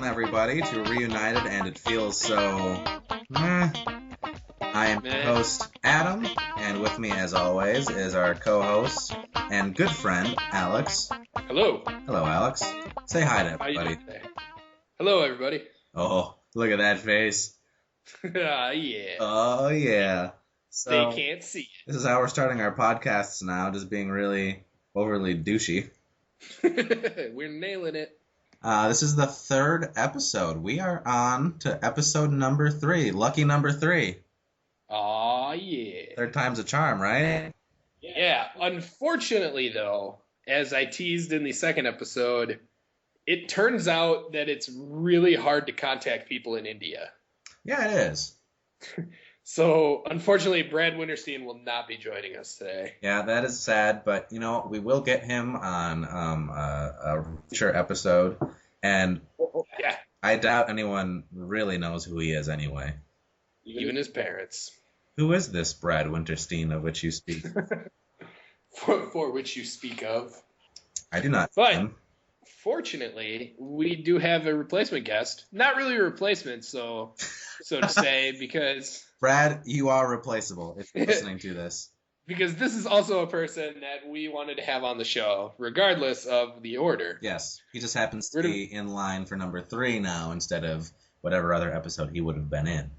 welcome everybody to Reunited, and it feels so. I am your host Adam, and with me, as always, is our co-host and good friend Alex. Hello. Hello, Alex. Say hi to How you everybody. doing today? Hello, everybody. Oh, look at that face. Yeah. Oh yeah. So They can't see this is how we're starting our podcasts now, just being really overly douchey. it. We're nailing it. This is the third episode. We are on to episode number 3. Lucky number 3. Aw, yeah. Third time's a charm, right? Yeah. Unfortunately, though, as I teased in the second episode, it turns out that it's really hard to contact people in India. Yeah, it is. So, unfortunately, Brad Winterstein will not be joining us today. Yeah, that is sad, but, you know, we will get him on a future episode, and Yeah. I doubt anyone really knows who he is anyway. Even his parents. Who is this Brad Winterstein of which you speak? For which you speak of. I do not. But fortunately, we do have a replacement guest. Not really a replacement, so to say, because Brad, you are replaceable if you're listening to this. Because this is also a person that we wanted to have on the show, regardless of the order. Yes, he just happens to be in line for number 3 now instead of whatever other episode he would have been in.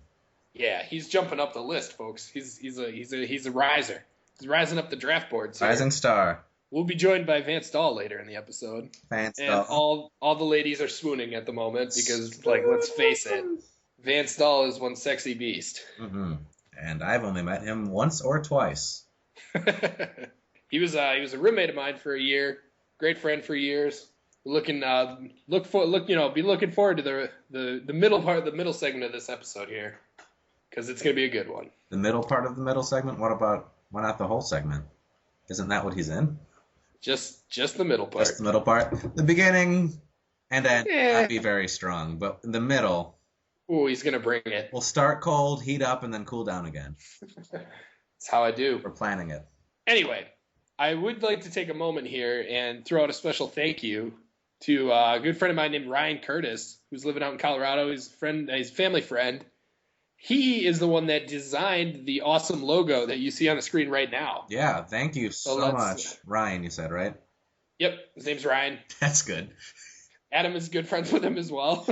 Yeah, he's jumping up the list, folks. He's a riser. He's rising up the draft boards. Rising star. We'll be joined by Vance Dahl later in the episode. Vance and Dahl. all the ladies are swooning at the moment because, like, let's face it, Vance Dahl is one sexy beast. Mm-hmm. And I've only met him once or twice. He was a roommate of mine for a year, great friend for years. Be looking forward to the middle segment of this episode here, because it's gonna be a good one. The middle part of the middle segment? Why not the whole segment? Isn't that what he's in? Just the middle part. Just the middle part. The beginning and end not be very strong, but in the middle. Ooh, he's gonna bring it. We'll start cold, heat up, and then cool down again. That's how I do. We're planning it. Anyway, I would like to take a moment here and throw out a special thank you to a good friend of mine named Ryan Curtis, who's living out in Colorado. He's a family friend. He is the one that designed the awesome logo that you see on the screen right now. Yeah, thank you so much. Ryan, you said, right? Yep, his name's Ryan. That's good. Adam is good friends with him as well.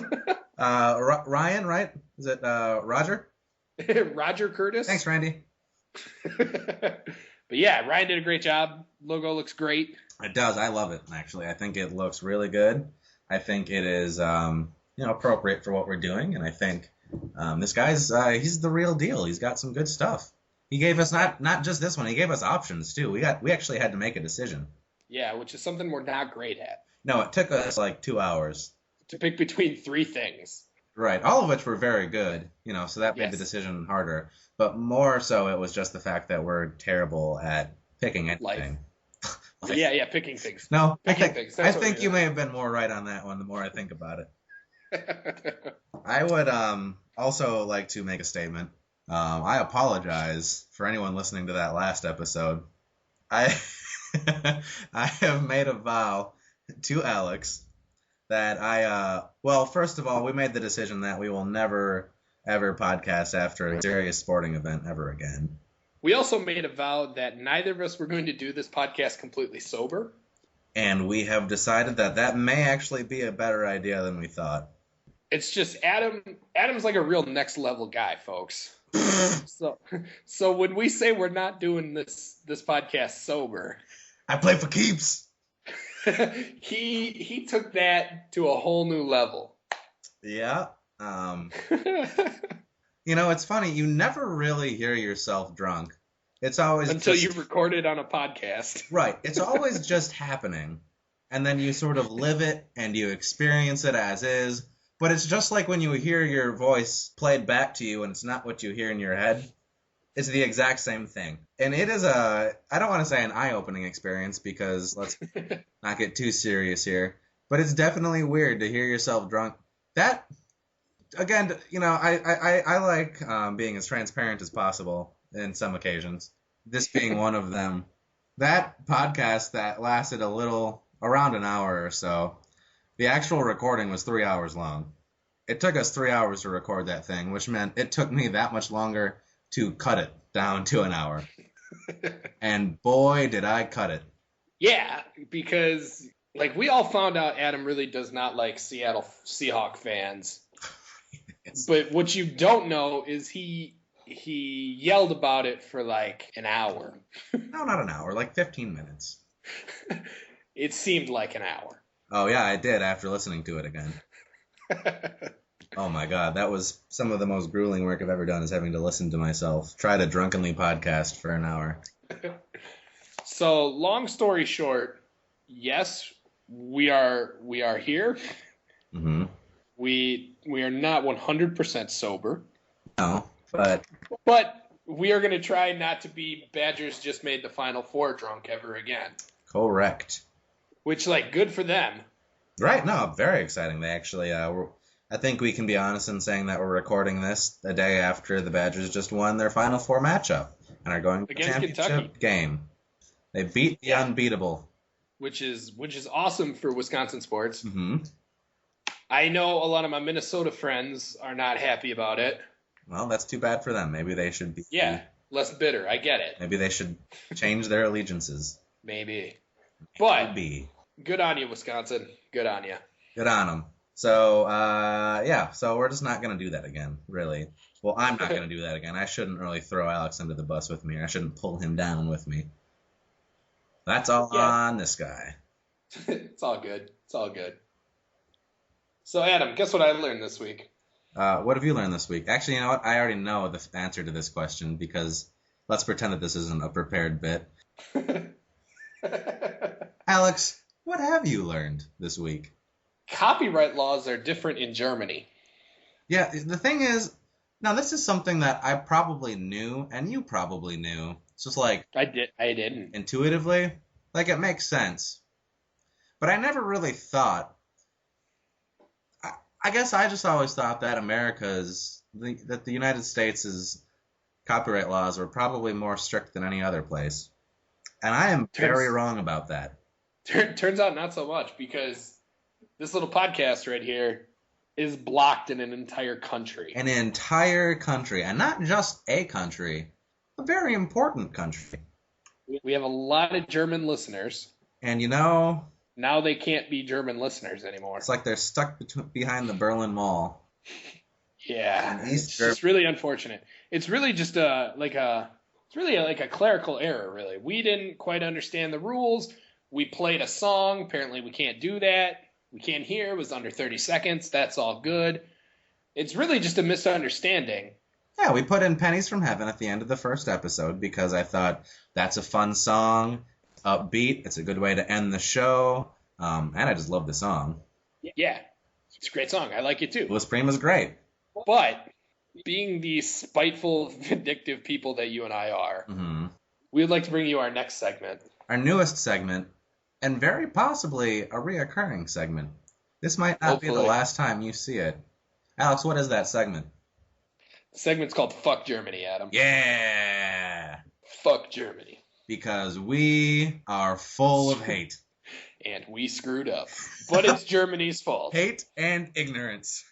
Ryan, right? Is it Roger? Roger Curtis. Thanks, Randy. But yeah, Ryan did a great job. Logo looks great. It does. I love it, actually. I think it looks really good. I think it is appropriate for what we're doing, and I think this guy's he's the real deal. He's got some good stuff. He gave us not just this one. He gave us options too. We actually had to make a decision. Yeah, which is something we're not great at. No, it took us like 2 hours to pick between 3 things. Right, all of which were very good, so that made the decision harder. But more so, it was just the fact that we're terrible at picking anything. Yeah, picking things. No, picking things. I think you may have been more right on that one the more I think about it. I would also like to make a statement. I apologize for anyone listening to that last episode. I have made a vow to Alex that first of all, we made the decision that we will never, ever podcast after a serious sporting event ever again. We also made a vow that neither of us were going to do this podcast completely sober. And we have decided that may actually be a better idea than we thought. It's just Adam's like a real next level guy, folks. So when we say we're not doing this podcast sober, I play for keeps. he took that to a whole new level. Yeah. It's funny. You never really hear yourself drunk. It's always until you record it on a podcast. Right. It's always just happening. And then you sort of live it and you experience it as is. But it's just like when you hear your voice played back to you and it's not what you hear in your head. It's the exact same thing. And it is I don't want to say an eye-opening experience because let's not get too serious here. But it's definitely weird to hear yourself drunk. That, again, I like being as transparent as possible in some occasions. This being one of them. That podcast that lasted around an hour or so, the actual recording was 3 hours long. It took us 3 hours to record that thing, which meant it took me that much longer to cut it down to an hour. And boy, did I cut it. Yeah, because like we all found out Adam really does not like Seattle Seahawk fans. Yes. But what you don't know is he yelled about it for like an hour. No, not an hour, like 15 minutes. It seemed like an hour. Oh, yeah, I did after listening to it again. Oh, my God. That was some of the most grueling work I've ever done, is having to listen to myself try to drunkenly podcast for an hour. So, long story short, yes, we are here. Mm-hmm. We are not 100% sober. No, but we are going to try not to be Badgers just made the Final Four drunk ever again. correct. Which, like, good for them. Right, no, very exciting. They actually, I think we can be honest in saying that we're recording this a day after the Badgers just won their Final Four matchup and are going to the Against championship Kentucky. game. They beat the unbeatable. Which is awesome for Wisconsin sports. Mm-hmm. I know a lot of my Minnesota friends are not happy about it. Well, that's too bad for them. Maybe they should be. Yeah, less bitter. I get it. Maybe they should change their allegiances. Maybe. But Maybe. good on you, Wisconsin. Good on you. Good on them. So, so we're just not going to do that again, really. Well, I'm not going to do that again. I shouldn't really throw Alex under the bus with me. I shouldn't pull him down with me. That's all on this guy. It's all good. It's all good. So, Adam, guess what I learned this week? What have you learned this week? Actually, you know what? I already know the answer to this question because let's pretend that this isn't a prepared bit. Alex, what have you learned this week? Copyright laws are different in Germany. Yeah, the thing is, now this is something that I probably knew, and you probably knew. It's just like I didn't. intuitively, like it makes sense. But I never really thought. I guess I just always thought that that the United States' copyright laws were probably more strict than any other place. And I am very wrong about that. Turns out not so much, because this little podcast right here is blocked in an entire country. An entire country, and not just a country, a very important country. We have a lot of German listeners. And you know, now they can't be German listeners anymore. it's like they're stuck behind the Berlin Wall. Yeah, And it's just really unfortunate. It's really just like a clerical error, really. We didn't quite understand the rules. We played a song. Apparently we can't do that. We can't hear. It was under 30 seconds. That's all good. It's really just a misunderstanding. Yeah, we put in Pennies from Heaven at the end of the first episode because I thought that's a fun song, upbeat. It's a good way to end the show. And I just love the song. Yeah, it's a great song. I like it too. Louis Prima is great. But being the spiteful, vindictive people that you and I are, we would like to bring you our next segment. Our newest segment, and very possibly a reoccurring segment. This might not be the last time you see it. Alex, what is that segment? The segment's called Fuck Germany, Adam. Yeah! Fuck Germany. Because we are full of hate. And we screwed up. But it's Germany's fault. Hate and ignorance.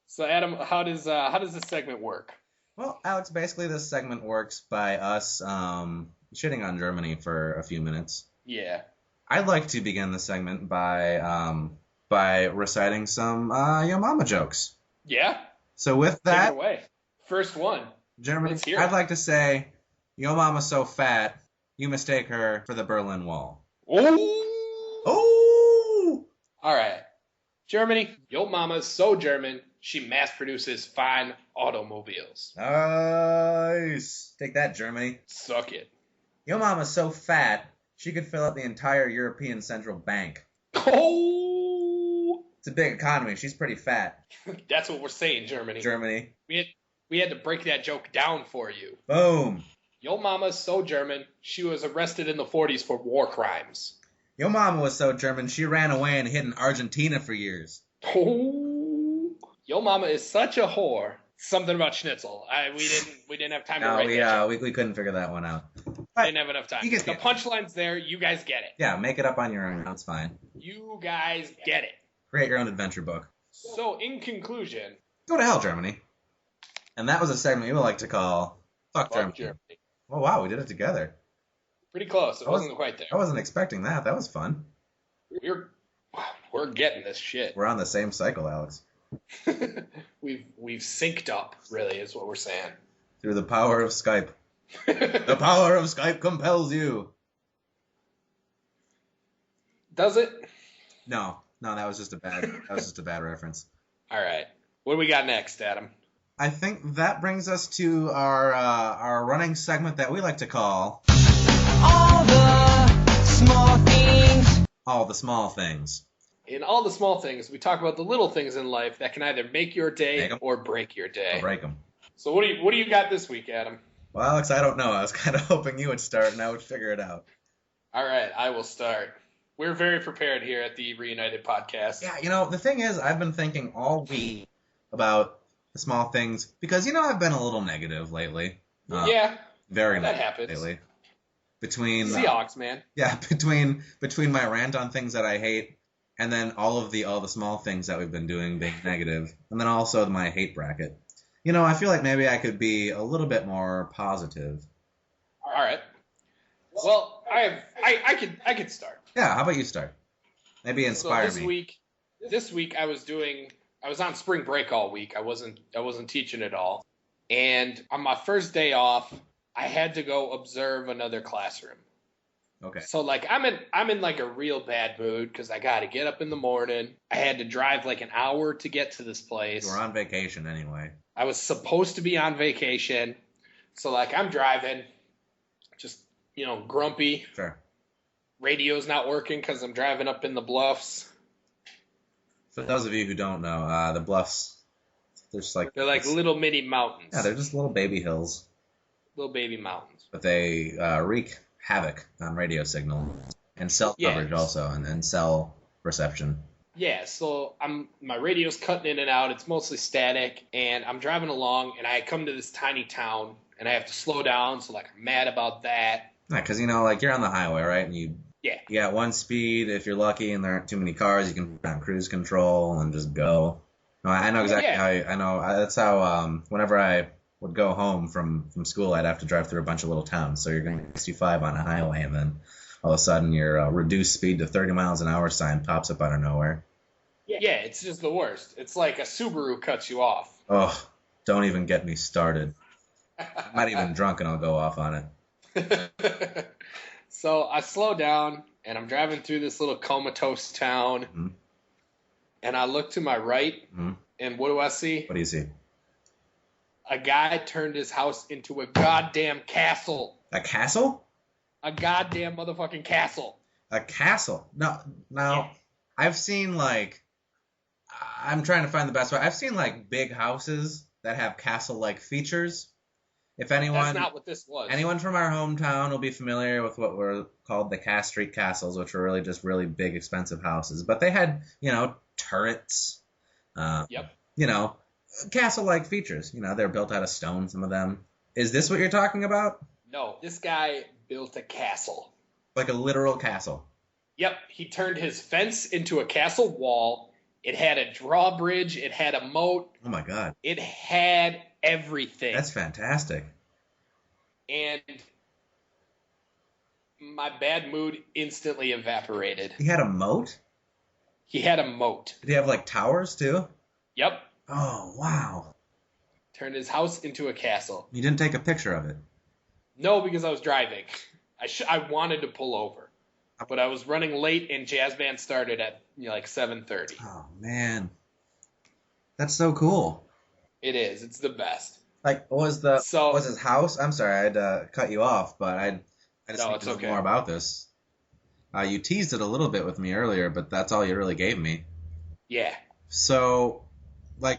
So, Adam, how does this segment work? Well, Alex, basically this segment works by us shitting on Germany for a few minutes. Yeah. I'd like to begin the segment by reciting some Yo Mama jokes. Yeah. So with that, take it away. First one. Germany, Let's hear it. I'd like to say, Yo Mama's so fat, you mistake her for the Berlin Wall. Oh! Oh! All right. Germany, Yo Mama's so German, she mass produces fine automobiles. Nice. Take that, Germany. Suck it. Yo Mama's so fat, she could fill up the entire European Central Bank. Oh! It's a big economy. She's pretty fat. That's what we're saying, Germany. Germany. We had to break that joke down for you. Boom. Yo Mama's so German, she was arrested in the 40s for war crimes. Yo Mama was so German, she ran away and hid in Argentina for years. Oh! Yo Mama is such a whore. Something about schnitzel. We didn't have time to write that. We couldn't figure that one out. I didn't have enough time. The punchline's there. You guys get it. Yeah, make it up on your own. That's fine. You guys get it. Create your own adventure book. So, in conclusion, Go to hell, Germany. And that was a segment you would like to call Fuck fuck Germany. Germany. Oh, wow, we did it together. Pretty close. It I was- wasn't quite there. I wasn't expecting that. That was fun. We're getting this shit. We're on the same cycle, Alex. We've synced up, really, is what we're saying. Through the power of Skype. The power of Skype compels you. Does it? No, that was just a bad reference. All right. What do we got next, Adam? I think that brings us to our running segment that we like to call All the small things. All the Small Things. In all the small things, we talk about the little things in life that can either make your day Make 'em. or break your day. I'll break them. So what do you got this week, Adam? Well, Alex, I don't know. I was kind of hoping you would start and I would figure it out. All right, I will start. We're very prepared here at the Reunited podcast. Yeah, the thing is, I've been thinking all week about the small things because, I've been a little negative lately. Yeah, Very that negative happens. lately. Between Seahawks, man. Yeah, between my rant on things that I hate and then all the small things that we've been doing being negative, and then also my hate bracket. I feel like maybe I could be a little bit more positive. All right. Well, I could start. Yeah, how about you start? Maybe inspire So me. this week I was on spring break all week. I wasn't teaching at all. And on my first day off, I had to go observe another classroom. Okay. So like I'm in like a real bad mood because I got to get up in the morning. I had to drive like an hour to get to this place. We're on vacation anyway. I was supposed to be on vacation. So like I'm driving, just grumpy. Sure. Radio's not working because I'm driving up in the bluffs. For those of you who don't know, the bluffs, They're like little mini mountains. Yeah, they're just little baby hills, Little baby mountains. but they wreak havoc on radio signal and cell Yeah. coverage also, and cell reception. Yeah, so my radio's cutting in and out. It's mostly static, and I'm driving along, and I come to this tiny town, and I have to slow down. So like I'm mad about that. Yeah, because like you're on the highway, right? And you Yeah. got one speed if you're lucky, and there aren't too many cars. You can put on cruise control and just go. No, I know exactly Yeah. how. I know that's how. Whenever I would go home from school, I'd have to drive through a bunch of little towns. So you're going 65 on a highway, and then all of a sudden your reduced speed to 30 miles an hour sign pops up out of nowhere. Yeah, it's just the worst. It's like a Subaru cuts you off. Oh, don't even get me started. I'm not even drunk, and I'll go off on it. So I slow down, and I'm driving through this little comatose town, Mhm. and I look to my right, Mhm. and what do I see? What do you see? A guy turned his house into a goddamn castle. A castle? A goddamn motherfucking castle. A castle? No. Yeah. I've seen I'm trying to find the best way. I've seen big houses that have castle-like features. If That's not what this was. anyone from our hometown will be familiar with what were called the Cass Street Castles, which were really just really big, expensive houses. But they had, turrets. Yep. Castle-like features. They're built out of stone, some of them. Is this what you're talking about? No, this guy built a castle. Like a literal castle? Yep, he turned his fence into a castle wall. It had a drawbridge. It had a moat. Oh my God. It had everything. That's fantastic. And my bad mood instantly evaporated. He had a moat? He had a moat. Did he have towers too? Yep. Oh, wow. Turned his house into a castle. You didn't take a picture of it. No, because I was driving. I wanted to pull over, but I was running late, and jazz band started at 7:30. Oh, man. That's so cool. It is. It's the best. Was his house? I'm sorry, I had to cut you off, but I just No, need it's to know okay. more about this. You teased it a little bit with me earlier, but that's all you really gave me. Yeah. So,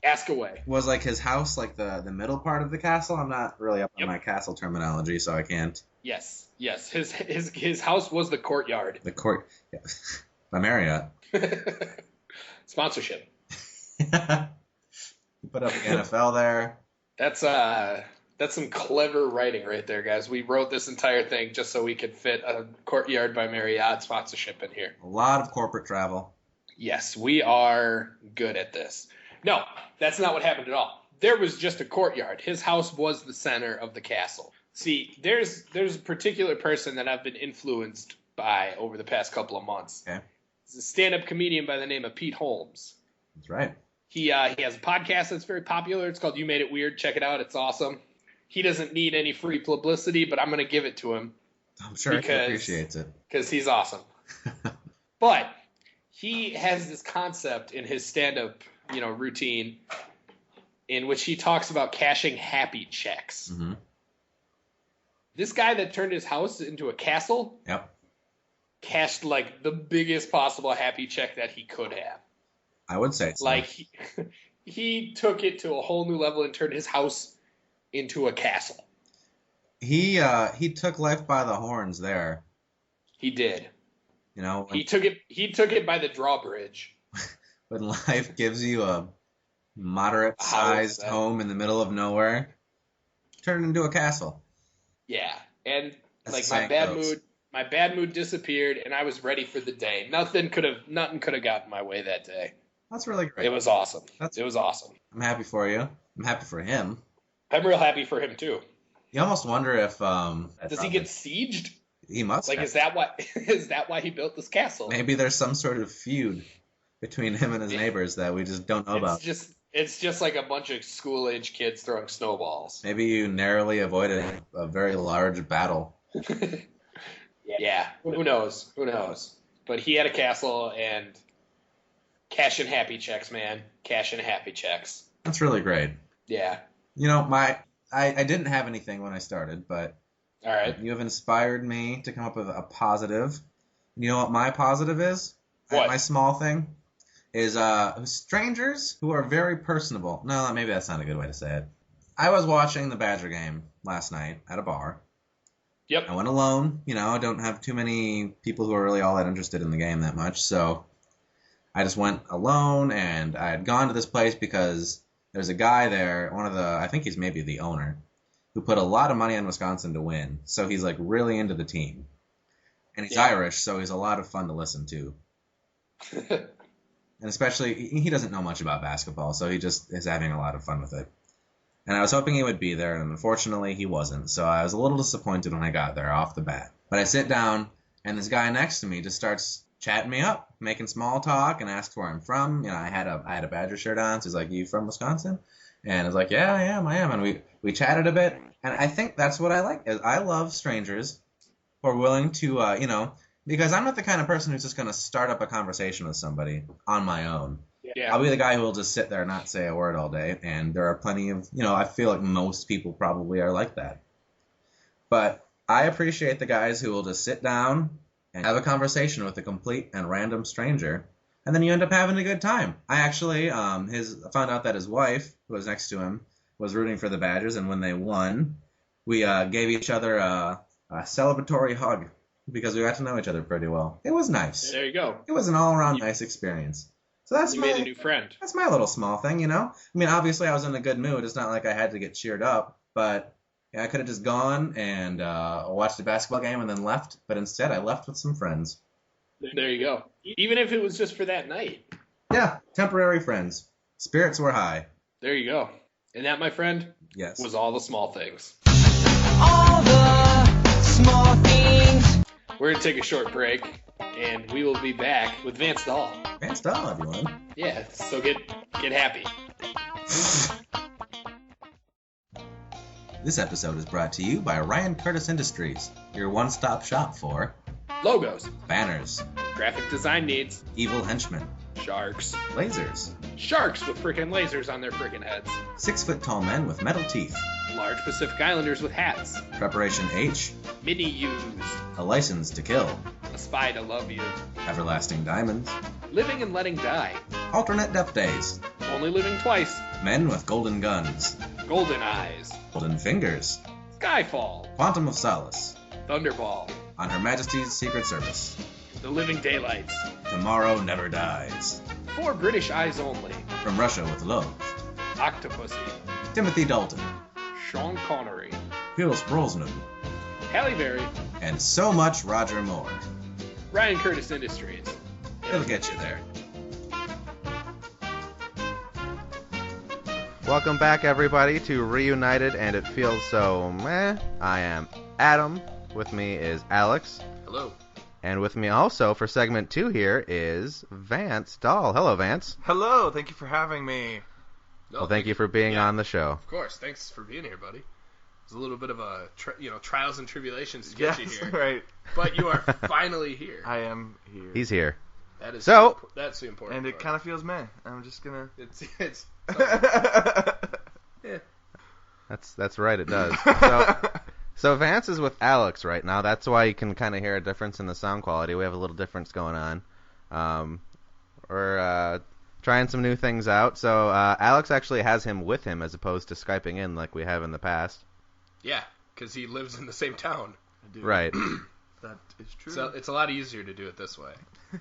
Ask away. was his house the middle part of the castle? I'm not really up on Yep. my castle terminology, so I can't. Yes. Yes. His house was the courtyard. The court, yeah. By Marriott. Sponsorship. You put up the NFL there. That's some clever writing right there, guys. We wrote this entire thing just so we could fit a Courtyard by Marriott sponsorship in here. A lot of corporate travel. Yes, we are good at this. No, that's not what happened at all. There was just a courtyard. His house was the center of the castle. See, there's a particular person that I've been influenced by over the past couple of months. Okay. He's a stand-up comedian by the name of Pete Holmes. That's right. He has a podcast that's very popular. It's called You Made It Weird. Check it out. It's awesome. He doesn't need any free publicity, but I'm going to give it to him. I'm sure he appreciates it. Because he's awesome. But he has this concept in his stand-up, routine in which he talks about cashing happy checks. Mm-hmm. This guy that turned his house into a castle Yep. cashed like the biggest possible happy check that he could have. I would say so. Like he took it to a whole new level and turned his house into a castle. He took life by the horns there. He did. When, He took it by the drawbridge. when life gives you a moderate-sized home in the middle of nowhere, turn it into a castle. Yeah, and That's like the saying my bad mood disappeared, and I was ready for the day. Nothing could have gotten my way that day. That's really great. It was awesome. That's- It was awesome. I'm happy for you. I'm happy for him. I'm real happy for him too. You almost wonder if Does he get sieged? He must. Like, have. is that why he built this castle? Maybe there's some sort of feud between him and his neighbors that we just don't know about. It's just like a bunch of school-age kids throwing snowballs. Maybe you narrowly avoided a very large battle. Yeah, who knows? Who knows? But he had a castle and cash in happy checks, man. Cash in happy checks. That's really great. Yeah. I didn't have anything when I started, but All right. you have inspired me to come up with a positive. You know what my positive is? What? My small thing is strangers who are very personable. No, maybe that's not a good way to say it. I was watching the Badger game last night at a bar. Yep. I went alone. I don't have too many people who are really all that interested in the game that much, so I just went alone, and I had gone to this place because there's a guy there, I think he's maybe the owner, who put a lot of money on Wisconsin to win, so he's like really into the team. And he's Irish, so he's a lot of fun to listen to. And especially, he doesn't know much about basketball, so he just is having a lot of fun with it. And I was hoping he would be there, and unfortunately he wasn't. So I was a little disappointed when I got there off the bat. But I sit down, and this guy next to me just starts chatting me up, making small talk, and asks where I'm from. I had a Badger shirt on, so he's like, "You from Wisconsin?" And I was like, "Yeah, I am. And we chatted a bit. And I think that's what I like. Is I love strangers who are willing to, because I'm not the kind of person who's just going to start up a conversation with somebody on my own. Yeah. I'll be the guy who will just sit there and not say a word all day, and there are plenty of, I feel like most people probably are like that. But I appreciate the guys who will just sit down and have a conversation with a complete and random stranger, and then you end up having a good time. I actually found out that his wife, who was next to him, was rooting for the Badgers, and when they won, we gave each other a celebratory hug because we got to know each other pretty well. It was nice. There you go. It was an all-around nice experience. So You made a new friend. That's my little small thing, I mean, obviously I was in a good mood. It's not like I had to get cheered up, but I could have just gone and watched a basketball game and then left. But instead, I left with some friends. There you go. Even if it was just for that night. Yeah, temporary friends. Spirits were high. There you go. And that, my friend, Yes. was all the small things. All the small things. We're going to take a short break, and we will be back with Vance Dahl. Vance Dahl, everyone. Yeah, so get happy. This episode is brought to you by Ryan Curtis Industries, your one-stop shop for Logos, banners, graphic design needs, evil henchmen, sharks. lasers, Sharks with frickin' lasers on their frickin' heads. 6-foot-tall men with metal teeth, Large Pacific Islanders with hats. Preparation H, Mini U's. a license to kill, A spy to love you. everlasting diamonds, Living and letting die. alternate death days, Only living twice. men with golden guns, Golden eyes. golden fingers, Skyfall. quantum of solace, Thunderball. on Her Majesty's Secret Service, The living daylights. tomorrow never dies, 4 British eyes only. from Russia with love, Octopussy. Timothy Dalton, Sean Connery. Pierce Brosnan, Halle Berry. and so much Roger Moore. Ryan Curtis Industries. It'll get you there. Welcome back, everybody, to Reunited, and it feels so meh. I am Adam. With me is Alex. Hello. And with me also for segment 2 here is Vance Dahl. Hello, Vance. Hello, thank you for having me. No, Well, thank you for being on the show. Of course. Thanks for being here, buddy. It's a little bit of a trials and tribulations to get you here. Right. But you are finally here. I am here. He's here. That is So- that's the important. And it part. kind of feels meh. I'm just gonna. It's yeah. That's right, it does. So Vance is with Alex right now. That's why you can kind of hear a difference in the sound quality. We have a little difference going on. We're trying some new things out. So Alex actually has him with him as opposed to Skyping in like we have in the past. Yeah, because he lives in the same town. I do. Right. That is true. So it's a lot easier to do it this way.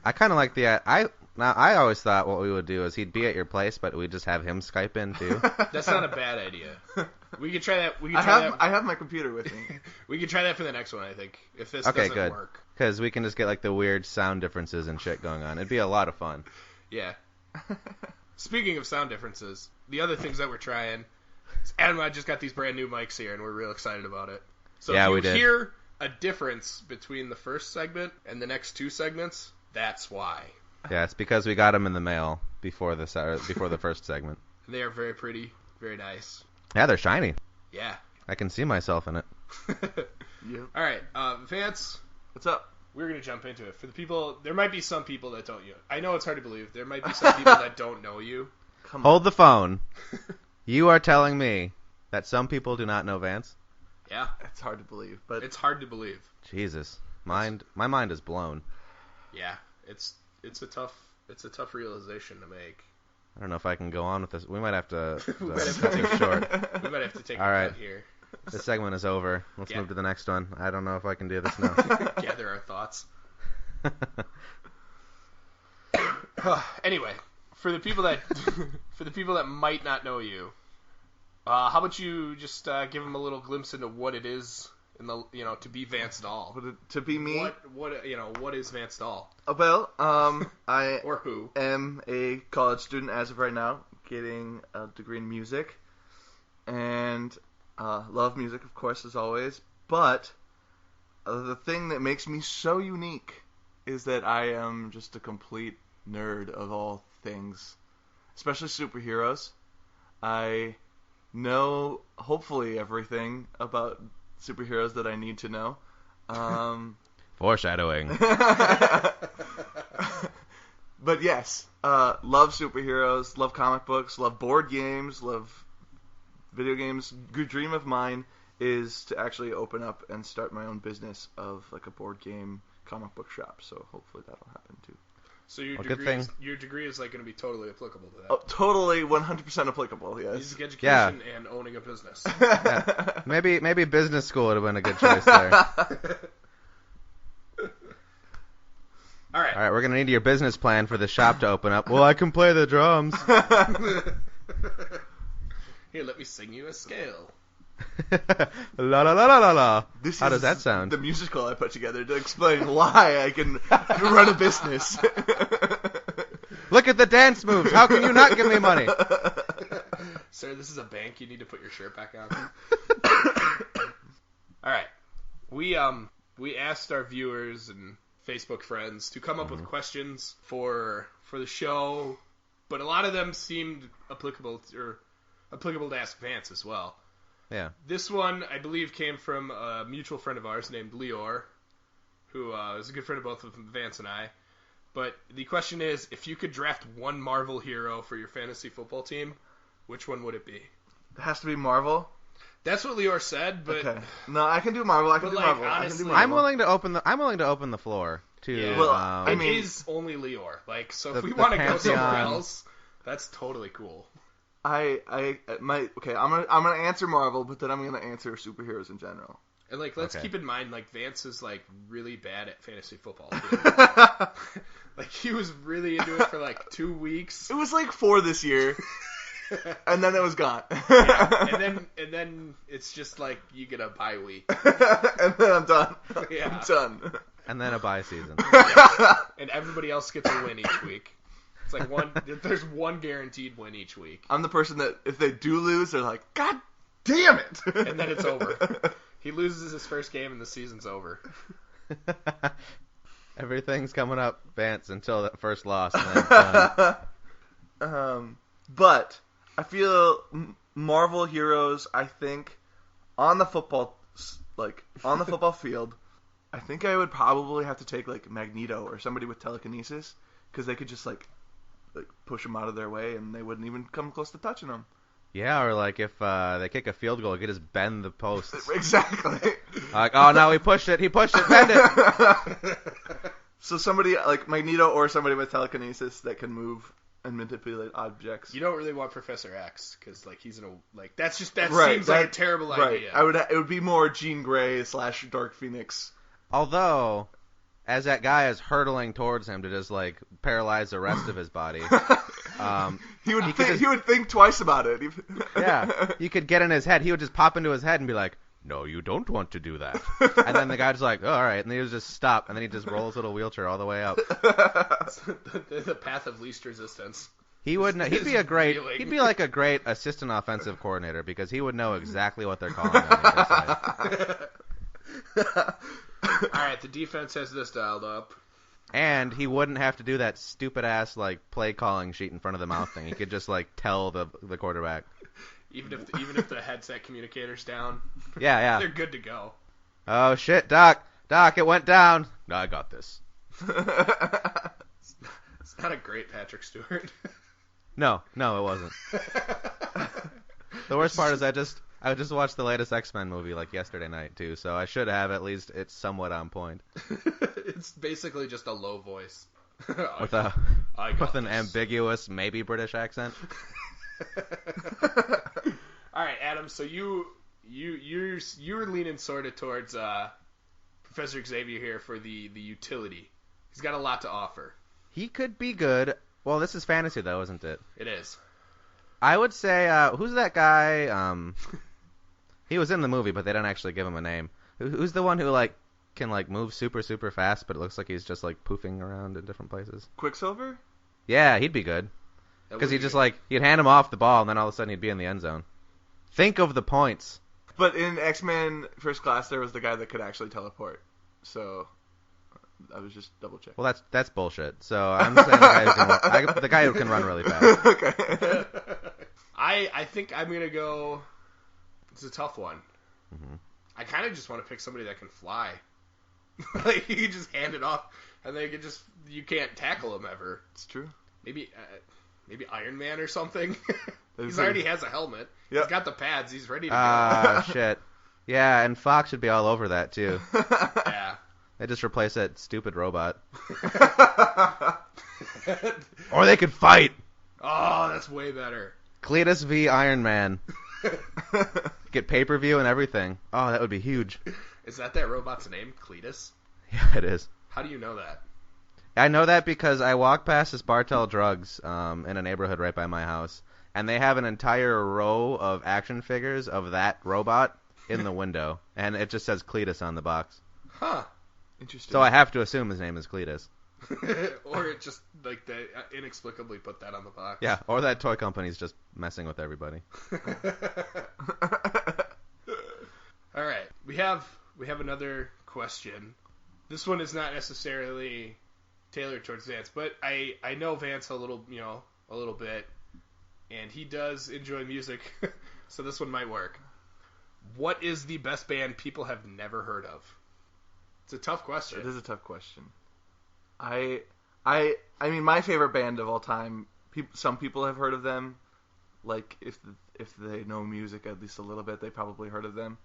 I kind of like the I always thought what we would do is he'd be at your place, but we'd just have him Skype in too. That's not a bad idea. We could try that. I have my computer with me. We could try that for the next one, I think. If this Okay, doesn't good. work. Because we can just get like the weird sound differences and shit going on. It'd be a lot of fun. Yeah. Speaking of sound differences, the other things that we're trying, is Adam and I just got these brand new mics here, and we're real excited about it. So Yeah, if you we did. hear a difference between the first segment and the next two segments, that's why. Yeah, it's because we got them in the mail before the first segment. They are very pretty, very nice. Yeah, they're shiny. Yeah. I can see myself in it. Yep. All right, Vance, What's up? we're going to jump into it. For the people, there might be some people that don't know you. I know it's hard to believe. There might be some people that don't know you. Come Hold the phone. You are telling me that some people do not know Vance? Yeah, on. It's hard to believe, but it's hard to believe. Jesus. My mind is blown. Yeah, it's a tough realization to make. I don't know if I can go on with this. We might have to We might have to cut take things short. We might have to take All a right. cut here. This segment is over. Let's Yeah. move to the next one. I don't know if I can do this now. Gather our thoughts. Anyway, for the people that might not know you, how about you just give them a little glimpse into what it is in the to be Vance Dahl. to be me. What is Vance Dahl Well, I or who? am a college student as of right now, getting a degree in music, and love music, of course, as always. But the thing that makes me so unique is that I am just a complete nerd of all things, especially superheroes. I know, hopefully, everything about superheroes that I need to know. Foreshadowing. But yes, love superheroes, love comic books, love board games, love video games. Good dream of mine is to actually open up and start my own business of like a board game comic book shop. So hopefully that'll happen too. So your Well, good degree is like going to be totally applicable to that. Oh, totally 100% applicable, yes. Music education and owning a business. Yeah. Maybe business school would have been a good choice there. All right. All right, we're going to need your business plan for the shop to open up. Well, I can play the drums. Here, let me sing you a scale. La la la la la la. This How is does that sound? The musical I put together to explain why I can run a business. Look at the dance moves. How can you not give me money? Sir, this is a bank. You need to put your shirt back on. All right. We asked our viewers and Facebook friends to come up with questions for the show, but a lot of them seemed applicable to ask Vance as well. Yeah. This one, I believe, came from a mutual friend of ours named Leor, who is a good friend of both of Vance and I. But the question is, if you could draft one Marvel hero for your fantasy football team, which one would it be? It has to be Marvel. That's what Leor said, but Okay. No, I can do Marvel. I can But, do like, Marvel. I can honestly- do I'm Marvel. willing to open the floor to Yeah. Well, I it mean- is only Leor. Like, so if The- we the want to go somewhere pantheon. else, that's totally cool. I'm gonna answer Marvel, but then I'm gonna answer superheroes in general. And like, let's Okay. keep in mind, like, Vance is like really bad at fantasy football. Like, he was really into it for like 2 weeks, It was like 4 this year, and then it was gone. and then it's just like you get a bye week, and then I'm done. Yeah. I'm done. and then a bye season. and everybody else gets a win each week. It's like there's one guaranteed win each week. I'm the person that if they do lose, they're like, God damn it! And then it's over. He loses his first game and the season's over. Everything's coming up, Vance, until that first loss. And then it's done. But I feel Marvel heroes. I think on the football field, I think I would probably have to take like Magneto or somebody with telekinesis because they could just like push them out of their way and they wouldn't even come close to touching them. Yeah, or like if they kick a field goal, you could just bend the posts. Exactly. Like, oh no, he pushed it, bend it. So somebody like Magneto or somebody with telekinesis that can move and manipulate objects. You don't really want Professor X because like he's in a like that Right, seems like a terrible idea. It would be more Jean Grey / Dark Phoenix. Although, as that guy is hurtling towards him to just like paralyze the rest of his body, he would think twice about it. yeah, you could get in his head. He would just pop into his head and be like, "No, you don't want to do that." And then the guy's like, "Oh, all right," and then he would just stop, and then he just rolls his little wheelchair all the way up. the path of least resistance. He would. He'd be like a great assistant offensive coordinator because he would know exactly what they're calling on the other side. All right, the defense has this dialed up. And he wouldn't have to do that stupid ass like play calling sheet in front of the mouth thing. He could just like tell the quarterback. Even if the headset communicator's down. Yeah. They're good to go. Oh shit, Doc, it went down. No, I got this. It's not a great Patrick Stewart. No, it wasn't. The worst part is I just watched the latest X-Men movie like yesterday night too, so I should have at least it's somewhat on point. It's basically just a low voice with an ambiguous maybe British accent. All right, Adam. So you're leaning sort of towards Professor Xavier here for the utility. He's got a lot to offer. He could be good. Well, this is fantasy though, isn't it? It is. I would say who's that guy? He was in the movie, but they don't actually give him a name. Who's the one who like can like move super super fast, but it looks like he's just like poofing around in different places? Quicksilver? Yeah, he'd be good. Because he'd just like you'd hand him off the ball, and then all of a sudden he'd be in the end zone. Think of the points. But in X-Men First Class, there was the guy that could actually teleport. So I was just double checking. Well, that's bullshit. So I'm saying the guy who can run really fast. Okay. I think I'm gonna go. It's a tough one. Mm-hmm. I kind of just want to pick somebody that can fly. Like you can just hand it off, and they can just you can't tackle him ever. It's true. Maybe Iron Man or something. He That'd already has a helmet. Yep. He's got the pads. He's ready to go. Ah, shit. Yeah, and Fox should be all over that too. Yeah. They just replace that stupid robot. Or they could fight. Oh, that's way better. Cletus v Iron Man. Get pay-per-view and everything. Oh, that would be huge. Is that robot's name, Cletus? Yeah, it is. How do you know that? I know that because I walk past this Bartell Drugs in a neighborhood right by my house, and they have an entire row of action figures of that robot in the window, and it just says Cletus on the box. Huh. Interesting. So I have to assume his name is Cletus. Or it just, like, they inexplicably put that on the box. Yeah, or that toy company's just messing with everybody. All right. We have another question. This one is not necessarily tailored towards Vance, but I know Vance a little bit, and he does enjoy music, so this one might work. What is the best band people have never heard of? It's a tough question. It is a tough question. I mean, my favorite band of all time. Some people have heard of them. Like if they know music at least a little bit, they probably heard of them.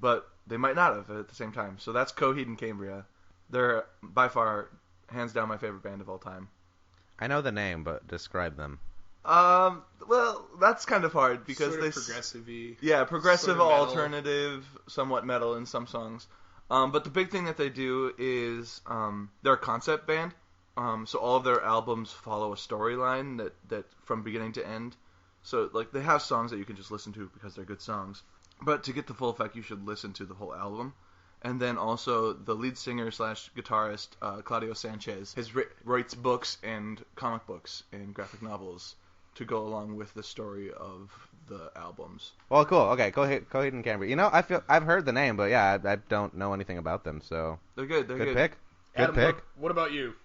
But they might not have at the same time. So that's Coheed and Cambria. They're by far, hands down, my favorite band of all time. I know the name, but describe them. Well, that's kind of hard because sort of progressive-y. Yeah, progressive, sort of metal. alternative, somewhat metal in some songs. But the big thing that they do is they're a concept band. So all of their albums follow a storyline that from beginning to end. So like they have songs that you can just listen to because they're good songs. But to get the full effect, you should listen to the whole album. And then also the lead singer / guitarist, Claudio Sanchez, writes books and comic books and graphic novels to go along with the story of the albums. Well, cool. Okay, Coheed and Cambria. You know, I've heard the name, but yeah, I don't know anything about them. So They're good. They're good good. pick. Adam, Good pick. what about you?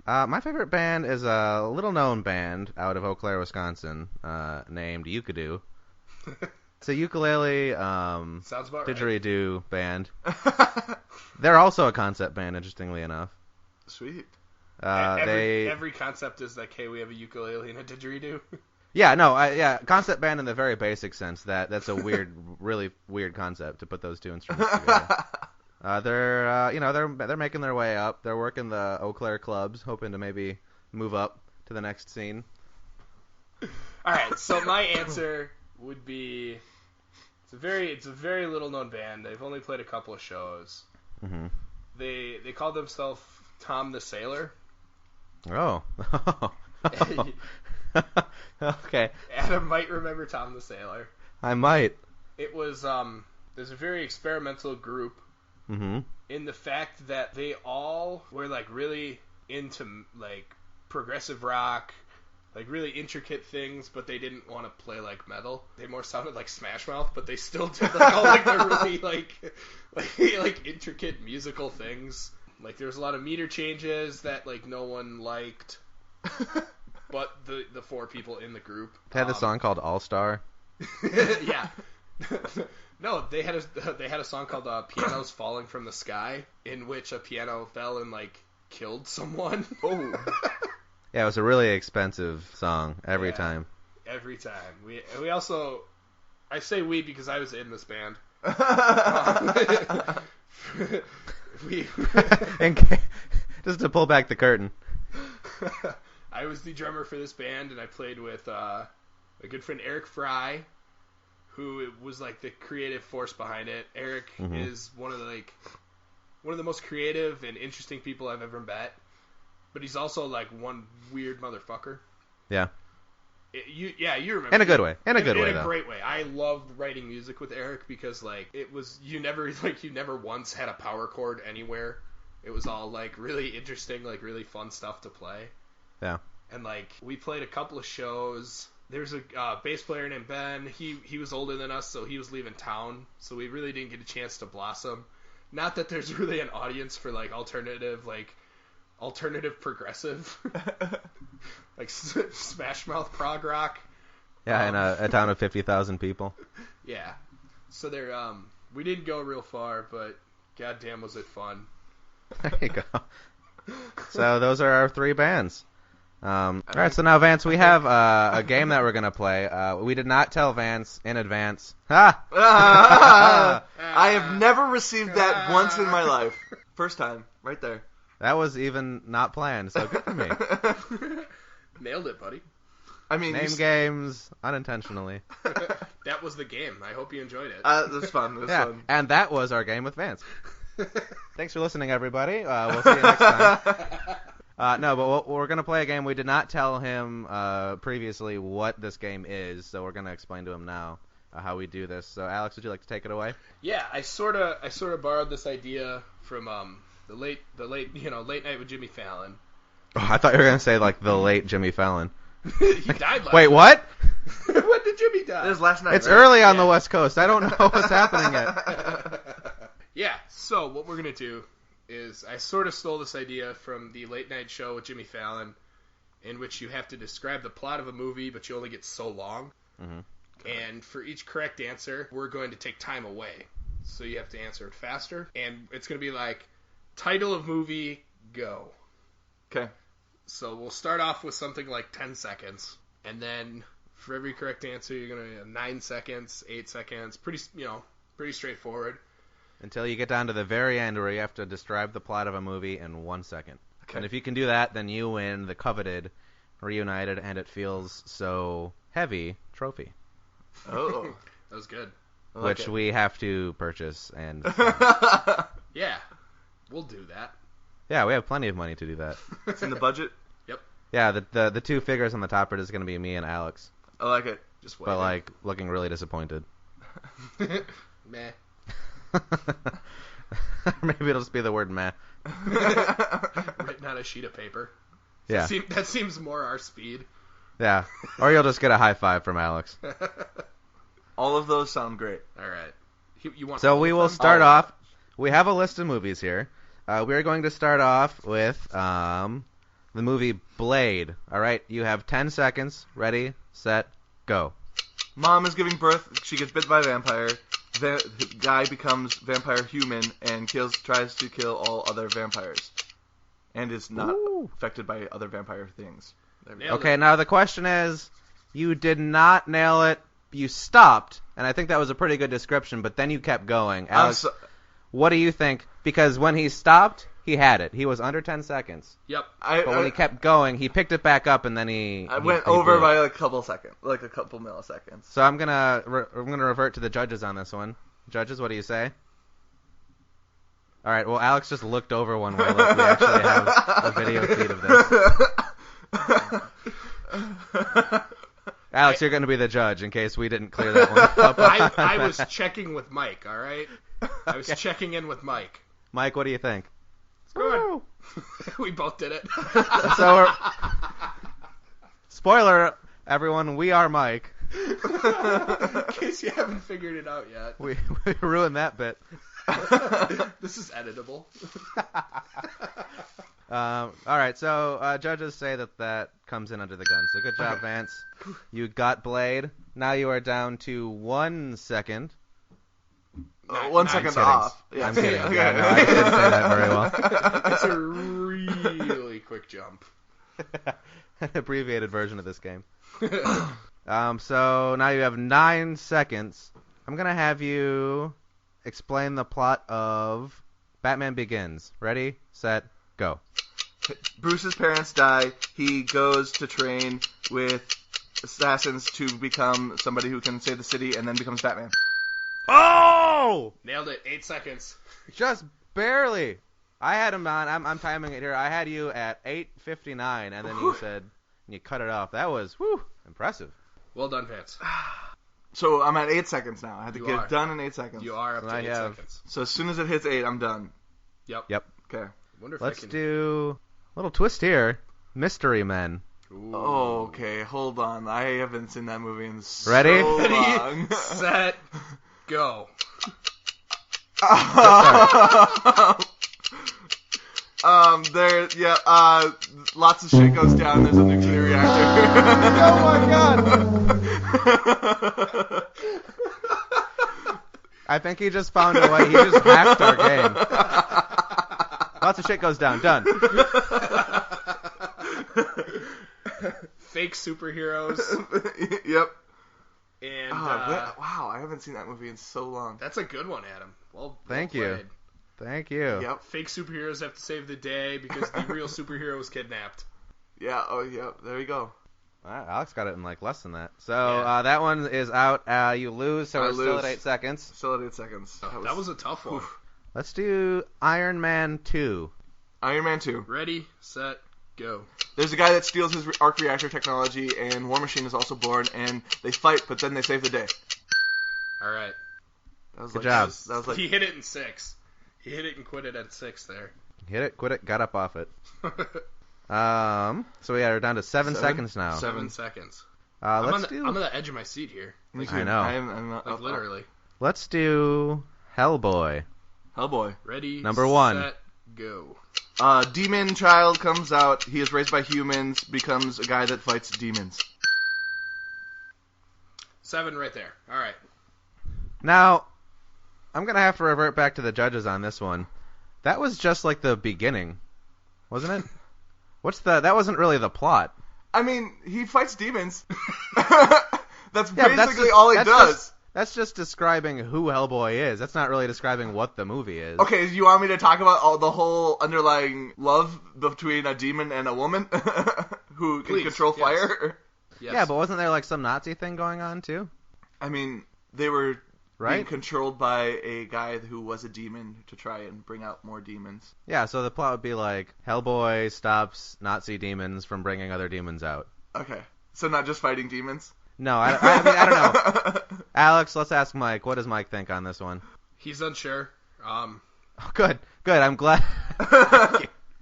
My favorite band is a little-known band out of Eau Claire, Wisconsin, named Ukadoo. It's a ukulele Sounds about right. didgeridoo band. They're also a concept band, interestingly enough. Sweet. Every concept is like, hey, we have a ukulele and a didgeridoo. Yeah, no, concept band in the very basic sense. That's a weird, really weird concept to put those two instruments together. They're making their way up. They're working the Eau Claire clubs, hoping to maybe move up to the next scene. All right, so my answer would be it's a very little known band. They've only played a couple of shows. Mm-hmm. They call themselves Tom the Sailor. Oh. Okay. Adam might remember Tom the Sailor. I might. It was there's a very experimental group. Mm-hmm. In the fact that they all were like really into like progressive rock, like really intricate things, but they didn't want to play like metal. They more sounded like Smash Mouth, but they still did like all like the really like intricate musical things. Like there was a lot of meter changes that like no one liked, but the four people in the group. They had a song called All Star. Yeah. No, they had a song called "Pianos Falling from the Sky," in which a piano fell and like killed someone. Oh. Yeah, it was a really expensive song every time. Every time. We also, I say we because I was in this band. Just to pull back the curtain. I was the drummer for this band, and I played with a good friend, Eric Fry, who was like the creative force behind it. Eric is one of the most creative and interesting people I've ever met. But he's also like one weird motherfucker. Yeah. You remember. In a good way. In a great way. I loved writing music with Eric because like it was you never once had a power chord anywhere. It was all like really interesting, like really fun stuff to play. Yeah. And like we played a couple of shows. There's a bass player named Ben. He was older than us, so he was leaving town. So we really didn't get a chance to blossom. Not that there's really an audience for like alternative progressive, like Smash Mouth prog rock. Yeah, in a town of 50,000 people. Yeah, so they're we didn't go real far, but goddamn was it fun. There you go. So those are our three bands. All right, so now Vance, we have a game that we're gonna play. We did not tell Vance in advance. I have never received that once in my life. First time, right there. That was even not planned, so good for me. Nailed it, buddy. I mean, name games unintentionally. That was the game. I hope you enjoyed it. That's fun. That's fun. And that was our game with Vance. Thanks for listening, everybody. We'll see you next time. No, but we're going to play a game. We did not tell him previously what this game is, so we're going to explain to him now how we do this. So, Alex, would you like to take it away? Yeah, I sort of borrowed this idea from the late Late Night with Jimmy Fallon. Oh, I thought you were going to say like the late Jimmy Fallon. He died last Wait, night. what? When did Jimmy die? It was last night. It's right? early on the West Coast. I don't know what's happening yet. Yeah, so what we're going to do is I sort of stole this idea from the Late Night Show with Jimmy Fallon, in which you have to describe the plot of a movie, but you only get so long. Mm-hmm. And for each correct answer, we're going to take time away. So you have to answer it faster. And it's going to be like, title of movie, go. Okay. So we'll start off with something like 10 seconds. And then for every correct answer, you're going to have 9 seconds, 8 seconds. Pretty straightforward. Until you get down to the very end where you have to describe the plot of a movie in 1 second. Okay. And if you can do that, then you win the coveted Reunited and It Feels So Heavy trophy. Oh. That was good. Which we have to purchase. And Yeah, we'll do that. yeah, we have plenty of money to do that. It's in the budget. Yep. Yeah, the two figures on the top is going to be me and Alex. I like it. Just wait. But looking really disappointed. Meh. Maybe it'll just be the word meh. Written on a sheet of paper. Yeah. That seems more our speed. Yeah. Or you'll just get a high five from Alex. All of those sound great. All right. You want So all we of will them? start off. We have a list of movies here. We are going to start off with the movie Blade. All right. You have 10 seconds. Ready, set, go. Mom is giving birth. She gets bit by a vampire. The guy becomes vampire human and tries to kill all other vampires, and is not affected by other vampire things. Okay, now the question is, you did not nail it. You stopped, and I think that was a pretty good description, but then you kept going. Alex, what do you think? Because when he stopped, he had it. He was under 10 seconds. Yep. But when he kept going, he picked it back up, and then he went over by a couple seconds, like a couple milliseconds. So I'm gonna revert to the judges on this one. Judges, what do you say? All right. Well, Alex just looked over one way. Like we actually have a video feed of this. Alex, you're going to be the judge in case we didn't clear that one up. I was checking with Mike. All right. I was checking in with Mike. Mike, what do you think? It's good. We both did it. So, spoiler, everyone, we are Mike. In case you haven't figured it out yet. We ruined that bit. This is editable. All right, so judges say that comes in under the gun. So good job, Vance. You got Blade. Now you are down to 1 second. 1 second off. Yeah. I'm kidding. Okay. Yeah, no, I didn't say that very well. It's a really quick jump. An abbreviated version of this game. So now you have 9 seconds. I'm going to have you explain the plot of Batman Begins. Ready, set, go. Bruce's parents die. He goes to train with assassins to become somebody who can save the city, and then becomes Batman. Oh! Nailed it. 8 seconds. Just barely. I had him on. I'm timing it here. I had you at 8:59, and then you said you cut it off. That was impressive. Well done, Vance. So I'm at 8 seconds now. I have to get it done in 8 seconds. You are up to 8 seconds. So as soon as it hits 8, I'm done. Yep. Okay. Let's do a little twist here. Mystery Men. Ooh. Oh, okay. Hold on. I haven't seen that movie in so Ready? long. Set, go. Lots of shit goes down. There's a nuclear reactor. Oh my god! I think he just found a way. He just hacked our game. Lots of shit goes down. Done. Fake superheroes. Yep. And wow, I haven't seen that movie in so long. that's a good one, Adam. Well Thank you. played. Thank you. Yep. Fake superheroes have to save the day because the real superhero was kidnapped. Yeah. Oh, yeah. There you go. Alex got it in like less than that. So Yeah. That one is out. You lose, so we're still at 8 seconds. Still at 8 seconds. That was a tough one. Let's do Iron Man 2. Iron Man 2. Ready, set, go. There's a guy that steals his arc reactor technology, and War Machine is also born, and they fight, but then they save the day. All right. That was Good like, job. That was like, He hit it in 6. He hit it and quit it at 6 there. Hit it, quit it, got up off it. So we are down to 7 seconds now. 7 seconds. I'm I'm on the edge of my seat here. me too. I know. I'm not, Like literally. Let's do Hellboy. Hellboy. Ready, Number 1. set, go. Demon child comes out. He is raised by humans, becomes a guy that fights demons. 7 right there. All right. Now, I'm going to have to revert back to the judges on this one. That was just like the beginning, wasn't it? That wasn't really the plot. I mean, he fights demons. That's Yeah, but basically all he does. That's just describing who Hellboy is. That's not really describing what the movie is. Okay, do you want me to talk about the whole underlying love between a demon and a woman who can control yes. fire? Yes. Yeah, but wasn't there like some Nazi thing going on too? I mean, they were being Right? controlled by a guy who was a demon to try and bring out more demons. Yeah, so the plot would be like Hellboy stops Nazi demons from bringing other demons out. Okay, so not just fighting demons? No, I mean, I don't know. Alex, let's ask Mike. What does Mike think on this one? He's unsure. Oh, good. I'm glad.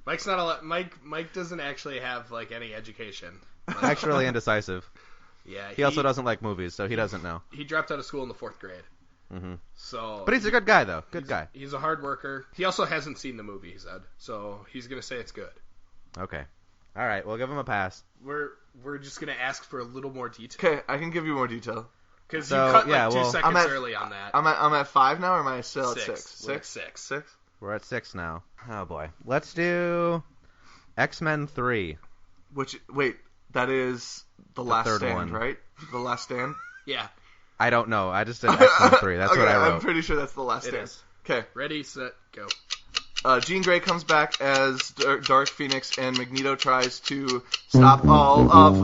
Mike's not Mike doesn't actually have like any education. Actually indecisive. Yeah. He also doesn't like movies, so he doesn't know. He dropped out of school in the 4th grade. Mm-hmm. So. But he's a good guy, though. Good guy. He's a hard worker. He also hasn't seen the movie, he said. So he's gonna say it's good. Okay. All right, we'll give him a pass. We're just gonna ask for a little more detail. Okay, I can give you more detail. Because you cut like 2 well, seconds early on that. I'm at 5 now, or am I still at 6? We're at 6. 6? We're at 6 now. Oh, boy. Let's do X-Men 3. Wait, that is the Last third Stand, one. right? The Last Stand? Yeah, I don't know. I just did X-Men 3. That's okay, what I wrote. I'm pretty sure that's the Last it Stand. is. Okay. Ready, set, go. Jean Grey comes back as Dark Phoenix, and Magneto tries to stop all of...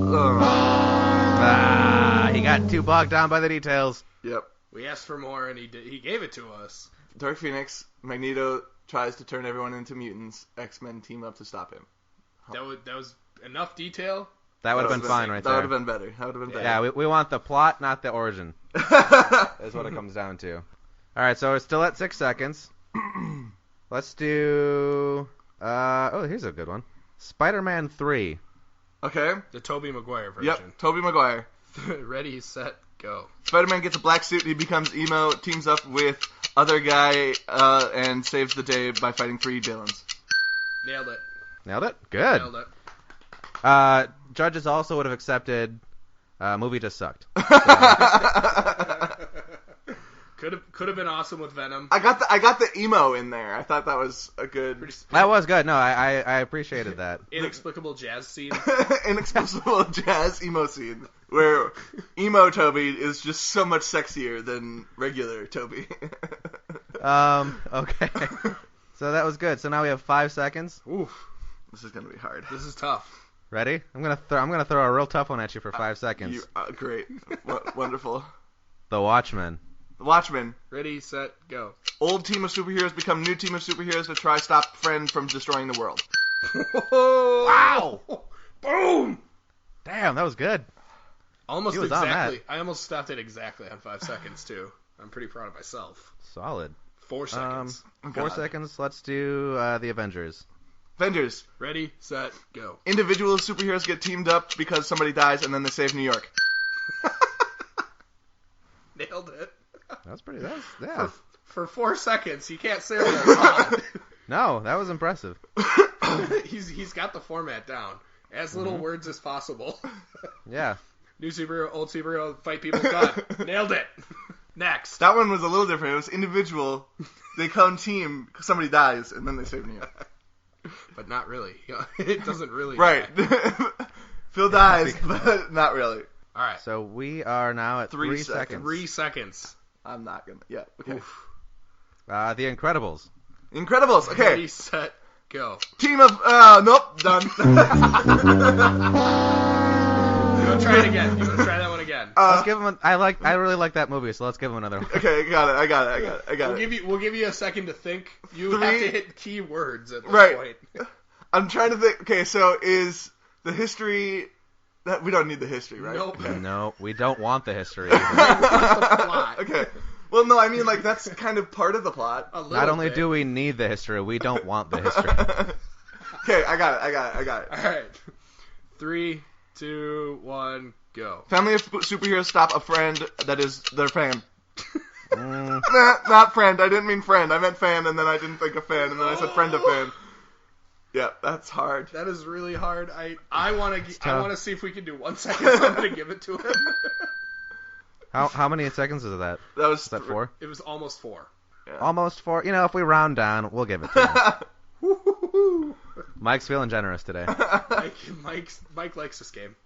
He got too bogged down by the details. Yep. We asked for more, and he gave it to us. Dark Phoenix, Magneto tries to turn everyone into mutants. X-Men team up to stop him. That was enough detail. That would have been fine right there. That would have been better. Yeah, we want the plot, not the origin. Is what it comes down to. All right, so we're still at 6 seconds. Let's do... here's a good one. Spider-Man 3. Okay. The Tobey Maguire version. Yep, Tobey Maguire. Ready, set, go. Spider-Man gets a black suit, he becomes emo, teams up with other guy, and saves the day by fighting 3 villains. Nailed it. Nailed it? Good. Nailed it. Judges also would have accepted movie just sucked. Could have been awesome with Venom. I got the emo in there. I thought that was a good... That was good. No, I appreciated that. Inexplicable jazz scene. Inexplicable jazz emo scene where emo Toby is just so much sexier than regular Toby. Okay. So that was good. So now we have 5 seconds. Oof. This is gonna be hard. This is tough. Ready? I'm gonna throw a real tough one at you for 5 seconds. Great. Wonderful. The Watchmen. The Watchmen. Ready, set, go. Old team of superheroes become new team of superheroes to try stop friend from destroying the world. Wow! Boom! Damn, that was good. Almost He was on exactly. that. I almost stopped it exactly on 5 seconds too. I'm pretty proud of myself. Solid. 4 seconds. 4 seconds. Let's do the Avengers. Avengers. Ready, set, go. Individual superheroes get teamed up because somebody dies and then they save New York. Nailed it. That's pretty. Yeah. For 4 seconds, you can't say what I want. No, that was impressive. He's got the format down. As little words as possible. Yeah. New superhero, old superhero, fight people, done. Nailed it. Next. That one was a little different. It was individual. They come team because somebody dies and then they save New York. But not really. It doesn't really. Right. Phil dies, but not really. All right. So we are now at 3 seconds. seconds. 3 seconds. I'm not gonna. Yeah. Okay. Oof. The Incredibles. Incredibles. Okay. Ready, set, go. Team of. Nope. Done. You want to try it again? You want to try that one again? Let's give him. I really like that movie, so let's give him another one. Okay. I got it. We'll give you a second to think. You 3. have to hit key words at this Right. point. I'm trying to think. Okay. So is the history? That we don't need the history, right? Nope. Okay. No, we don't want the history. Plot. Okay. Well, no, I mean, like, that's kind of part of the plot. A little Not only bit. do we need the history, we don't want the history. Okay, I got it. All right. 3, 2, 1, go. Family of superheroes stop a friend that is their fan. Mm, Nah, not friend. I didn't mean friend. I meant fan, and then I didn't think of fan, and then I said friend of fan. Yeah, that's hard. That is really hard. I want tough. to see if we can do 1 second. So I'm gonna give it to him. how many seconds is that? Is that 4? It was almost 4. Yeah. Almost 4. You know, if we round down, we'll give it to him. Mike's feeling generous today. Mike likes this game.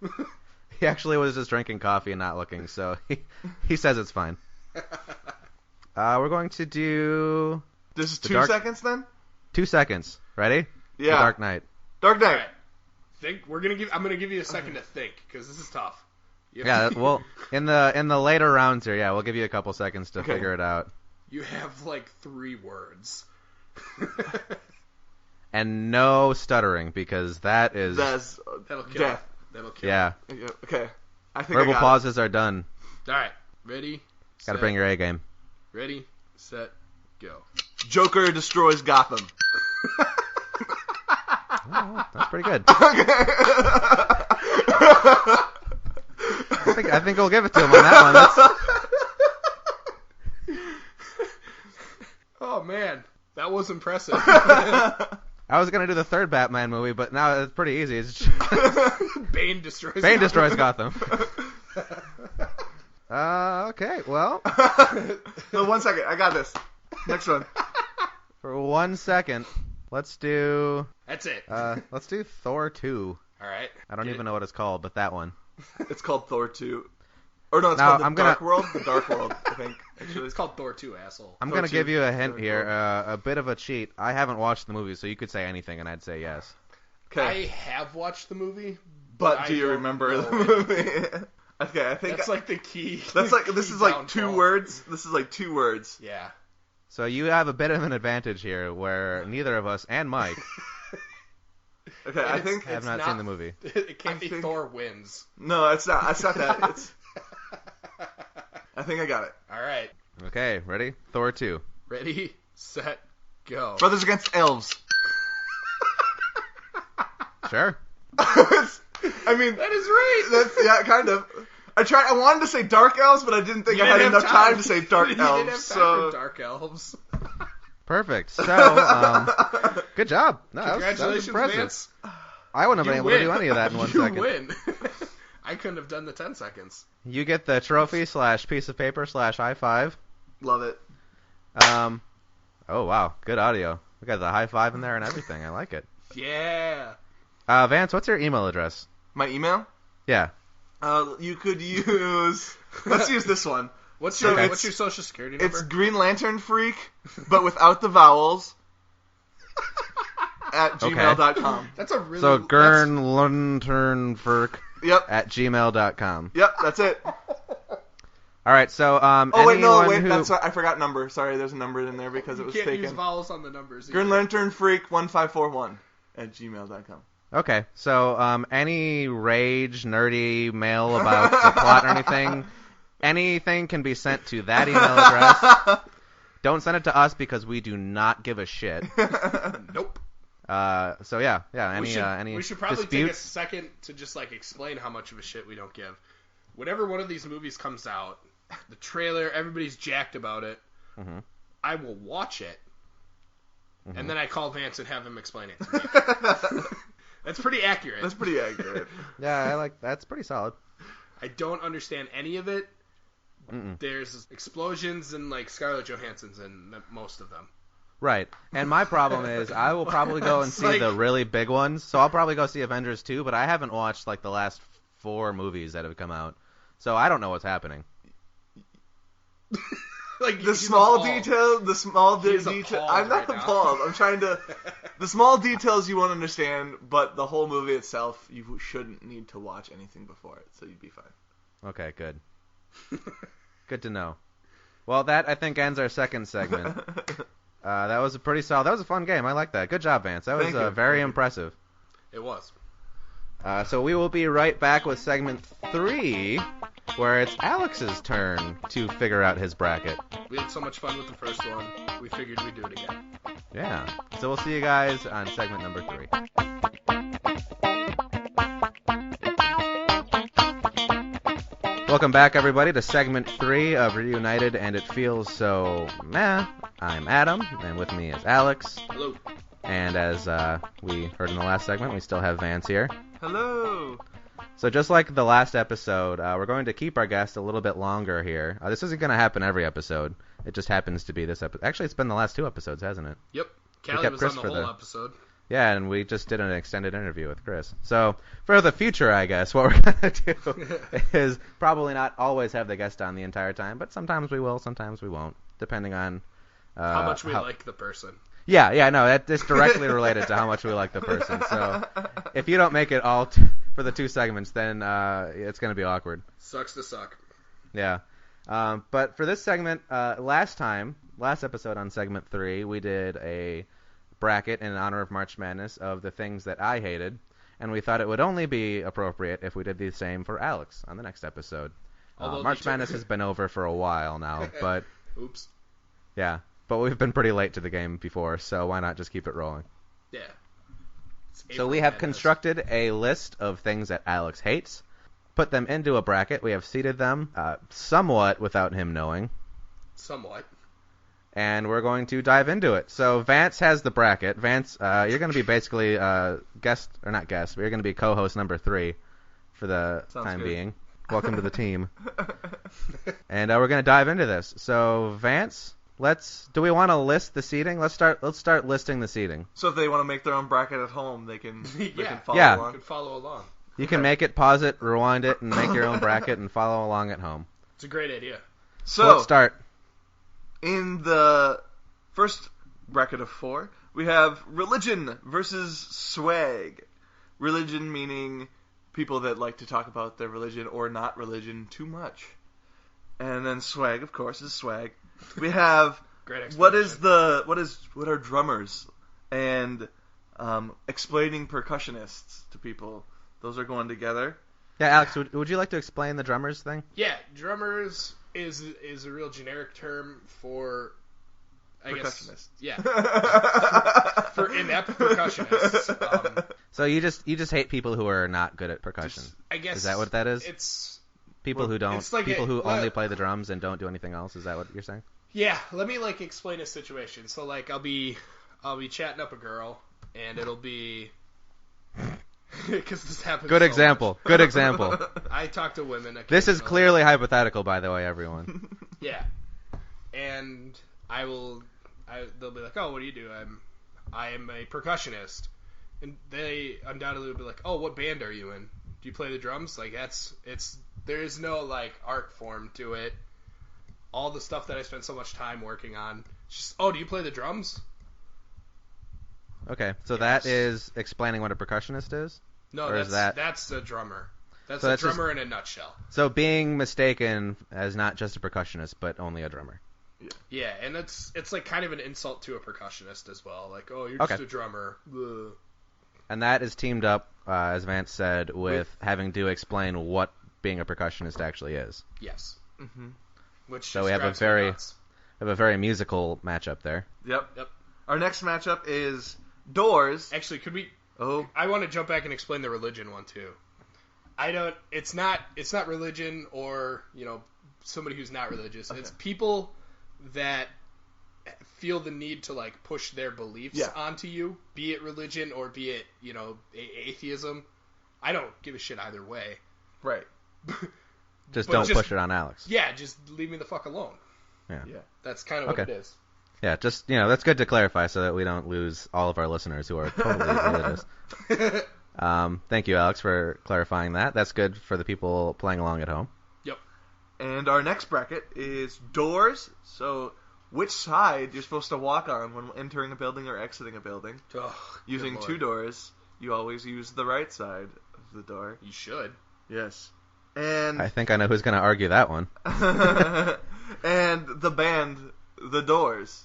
He actually was just drinking coffee and not looking, so he says it's fine. We're going to do This is The 2 Dark- seconds then? 2 seconds. Ready? Yeah. The Dark Knight. Dark Knight. Alright. I'm gonna give you a second to think because this is tough. Yeah, well, in the later rounds here, yeah, we'll give you a couple seconds to Okay. figure it out. You have like 3 words. And no stuttering, because that is... That's That'll kill. death. That'll kill. Yeah. Okay. I think Verbal I got pauses are done. All right. Ready. Gotta set, bring your A game. Ready. Set. Go. Joker destroys Gotham. Oh, that's pretty good. I think we'll give it to him on that one. Oh, man. That was impressive. I was going to do the third Batman movie, but now it's pretty easy. It's just... Bane destroys Bane destroys Gotham. Okay, well. No, 1 second. I got this. Next one. For 1 second, let's do... That's it. Let's do Thor 2. All right. I don't even know what it's called, but that one. It's called Thor 2. Or no, it's Now, called Dark World. The Dark World, I think. Actually. It's called Thor 2, asshole. I'm Thor going to 2. give you a hint Thor here, 2. a bit of a cheat. I haven't watched the movie, so you could say anything, and I'd say yes. Okay. I have watched the movie, But do I you don't remember know the it. movie? Okay, I think That's like the key. this key is like downfall. 2 words. This is like 2 words. Yeah. So you have a bit of an advantage here, where neither of us, and Mike, Okay, I think have not seen the movie. It can't I be think- Thor wins. no, it's not. It's not that. It's. I think I got it. All right. Okay, ready? Thor 2. Ready, set, go. Brothers Against Elves. Sure. I mean, That is right. that's yeah, kind of. I wanted to say Dark Elves, but I didn't think You I had didn't have enough time to say Dark You Elves. didn't have time So for Dark Elves. Perfect. So, good job. No, that was Congratulations, impressive. Vance. I wouldn't have You been able to win. do any of that in 1 you second. win. I couldn't have done the 10 seconds. You get the trophy / piece of paper / high five. love it. Oh wow, good audio. We got the high five in there and everything. I like it. Yeah. Vance, what's your email address? My email. Yeah. You could use. Let's use this one. What's So your it's- what's your social security number? It's Green Lantern Freak, but without the vowels. At gmail.com. That's a really So that's- gurnlanternferk Yep. at gmail.com. Yep. That's it. All right. So Oh wait, no, anyone wait. who... That's I forgot number. Sorry, there's a number in there because it You was can't use taken. vowels on the numbers. Green either. Lantern Freak 1541 at gmail.com. Okay. So any rage, nerdy mail about the plot or anything can be sent to that email address. Don't send it to us because we do not give a shit. Nope. So yeah. Any we should probably take a disputes? second to just like explain how much of a shit we don't give. Whenever one of these movies comes out, the trailer, everybody's jacked about it. Mhm. I will watch it, Mm-hmm. and then I call Vance and have him explain it to me. That's pretty accurate. That's pretty accurate. Yeah, that's pretty solid. I don't understand any of it. Mm-mm. There's explosions and like Scarlett Johansson's in most of them. Right. And my problem is I will probably go and It's see like- the really big ones. So I'll probably go see Avengers 2, but I haven't watched like the last 4 movies that have come out. So I don't know what's happening. Like The he's small appalled. detail, the small He's detail. appalled I'm not right now. appalled. I'm trying to. The small details you won't understand, but the whole movie itself, you shouldn't need to watch anything before it, so you'd be fine. Okay, good. Good to know. Well, that I think ends our second segment. That was a pretty solid. That was a fun game. I like that. Good job, Vance. That was Thank you. very Thank you. impressive. It was. So we will be right back with segment 3, where it's Alex's turn to figure out his bracket. We had so much fun with the first one. We figured we'd do it again. Yeah. So we'll see you guys on segment number 3. Welcome back, everybody, to segment 3 of Reunited, and it feels so meh. I'm Adam, and with me is Alex. Hello. And as we heard in the last segment, we still have Vance here. Hello. So just like the last episode, we're going to keep our guest a little bit longer here. This isn't going to happen every episode. It just happens to be this episode. Actually, it's been the last 2 episodes, hasn't it? Yep. Callie kept was Chris on the for whole the- episode. Yeah, and we just did an extended interview with Chris. So for the future, I guess, what we're going to do is probably not always have the guest on the entire time, but sometimes we will, sometimes we won't, depending on... How much we like the person. Yeah, no, that's directly related to how much we like the person. So if you don't make it all for the 2 segments, then it's going to be awkward. Sucks to suck. Yeah. But for this segment, last episode on segment 3, we did a bracket in honor of March Madness of the things that I hated, and we thought it would only be appropriate if we did the same for Alex on the next episode. Although March they took- Madness has been over for a while now, but Oops. yeah. but we've been pretty late to the game before, so why not just keep it rolling? Yeah. So we have constructed a list of things that Alex hates, put them into a bracket. We have seeded them somewhat without him knowing. Somewhat. And we're going to dive into it. So Vance has the bracket. Vance, you're going to be basically guest, or not guest, but you're going to be co-host number 3 for the time being. Welcome to the team. And we're going to dive into this. So Vance, do we want to list the seating? Let's start listing the seating. So if they want to make their own bracket at home, they can follow Yeah. along. You can follow along. You can make it, pause it, rewind it, and make your own bracket and follow along at home. It's a great idea. So let's start. In the first bracket of 4, we have religion versus swag. Religion meaning people that like to talk about their religion or not religion too much. And then swag, of course, is swag. We have Great what explanation. are drummers and explaining percussionists to people. Those are going together. Yeah, Alex, would you like to explain the drummers thing? Yeah, drummers is a real generic term for, I guess, Percussionists. yeah, for inept percussionists. So you just hate people who are not good at percussion. I guess Is that what that is? It's People who don't, it's like people who well, only play the drums and don't do anything else. Is that what you're saying? yeah. Let me explain a situation. So I'll be chatting up a girl, and it'll be because this happens. Good so example. much. Good example. I talk to women. This is occasionally. clearly hypothetical, by the way, everyone. Yeah, and they'll be like, "Oh, what do you do?" I am a percussionist, and they undoubtedly will be like, "Oh, what band are you in? Do you play the drums?" Like there is no art form to it. All the stuff that I spend so much time working on, it's just, "Oh, do you play the drums?" Okay, so Yes. that is explaining what a percussionist is? No, Or is that's a drummer. That's So a that's just- drummer in a nutshell. So being mistaken as not just a percussionist, but only a drummer. Yeah, and it's kind of an insult to a percussionist as well. Like, "Oh, you're Okay. just a drummer." Ugh. And that is teamed up, as Vance said, with having to explain what being a percussionist actually is. Yes. Mm-hmm. Which So just we have a drives me very- nuts. We have a very musical matchup there. Yep. Our next matchup is Doors. Actually, could we? Oh, I want to jump back and explain the religion one too. It's not religion or somebody who's not religious. Okay. It's people that feel the need to push their beliefs onto you, be it religion or be it atheism. I don't give a shit either way. right. Just But don't just- push it on Alex. Yeah, just leave me the fuck alone. Yeah. That's kind of what Okay. it is. Yeah, just, that's good to clarify so that we don't lose all of our listeners who are totally religious. Thank you, Alex, for clarifying that. That's good for the people playing along at home. Yep. And our next bracket is Doors. So, which side you're supposed to walk on when entering a building or exiting a building. Oh, Using good 2 Lord. doors, you always use the right side of the door. You should. Yes. And I think I know who's going to argue that one. and the band, The Doors.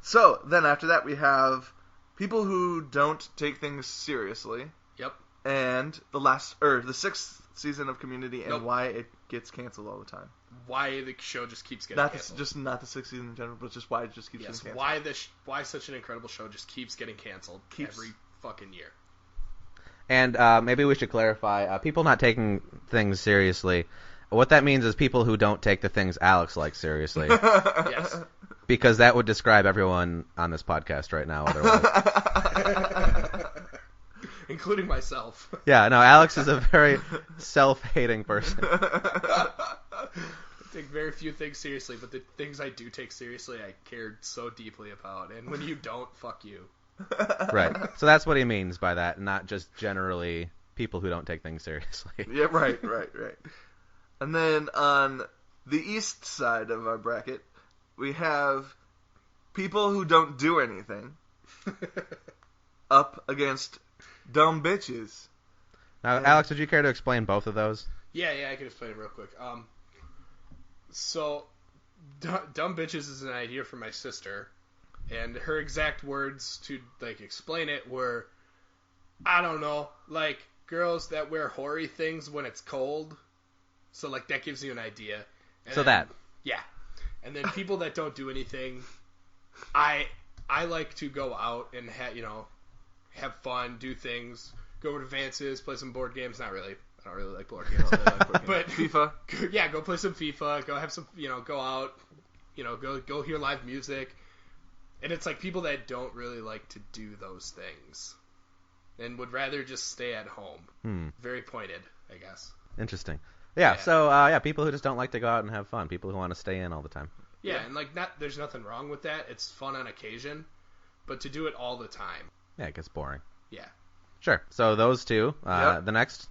So, then after that we have people who don't take things seriously. Yep. And the 6th season of Community and Nope. why it gets canceled all the time. Why the show just keeps getting Not canceled. just not the 6th season in general, but just why it just keeps Yes, getting canceled. why such an incredible show just keeps getting canceled every fucking year. And maybe we should clarify, people not taking things seriously, what that means is people who don't take the things Alex likes seriously. Yes. Because that would describe everyone on this podcast right now otherwise. Including myself. Yeah, no, Alex is a very self-hating person. I take very few things seriously, but the things I do take seriously, I care so deeply about. And when you don't, fuck you. Right. So that's what he means by that, not just generally people who don't take things seriously. Yeah, right. And then on the east side of our bracket, we have people who don't do anything up against dumb bitches. Now, Alex, would you care to explain both of those? Yeah, I can explain it real quick. So, dumb bitches is an idea from my sister, and her exact words to explain it were, I don't know, girls that wear hoary things when it's cold. So that gives you an idea. And So then- that. Yeah. And then people that don't do anything, I like to go out and have fun, do things, go to Vance's, play some board games. Not really. I don't really like board games. But FIFA. Yeah, go play some FIFA. Go have some, go out. Go hear live music. And it's like people that don't really like to do those things and would rather just stay at home. Very pointed, I guess. Interesting. Yeah. So people who just don't like to go out and have fun. People who want to stay in all the time. Yeah, and there's nothing wrong with that. It's fun on occasion, but to do it all the time. Yeah, it gets boring. Yeah. Sure. So those two. Yep. The next.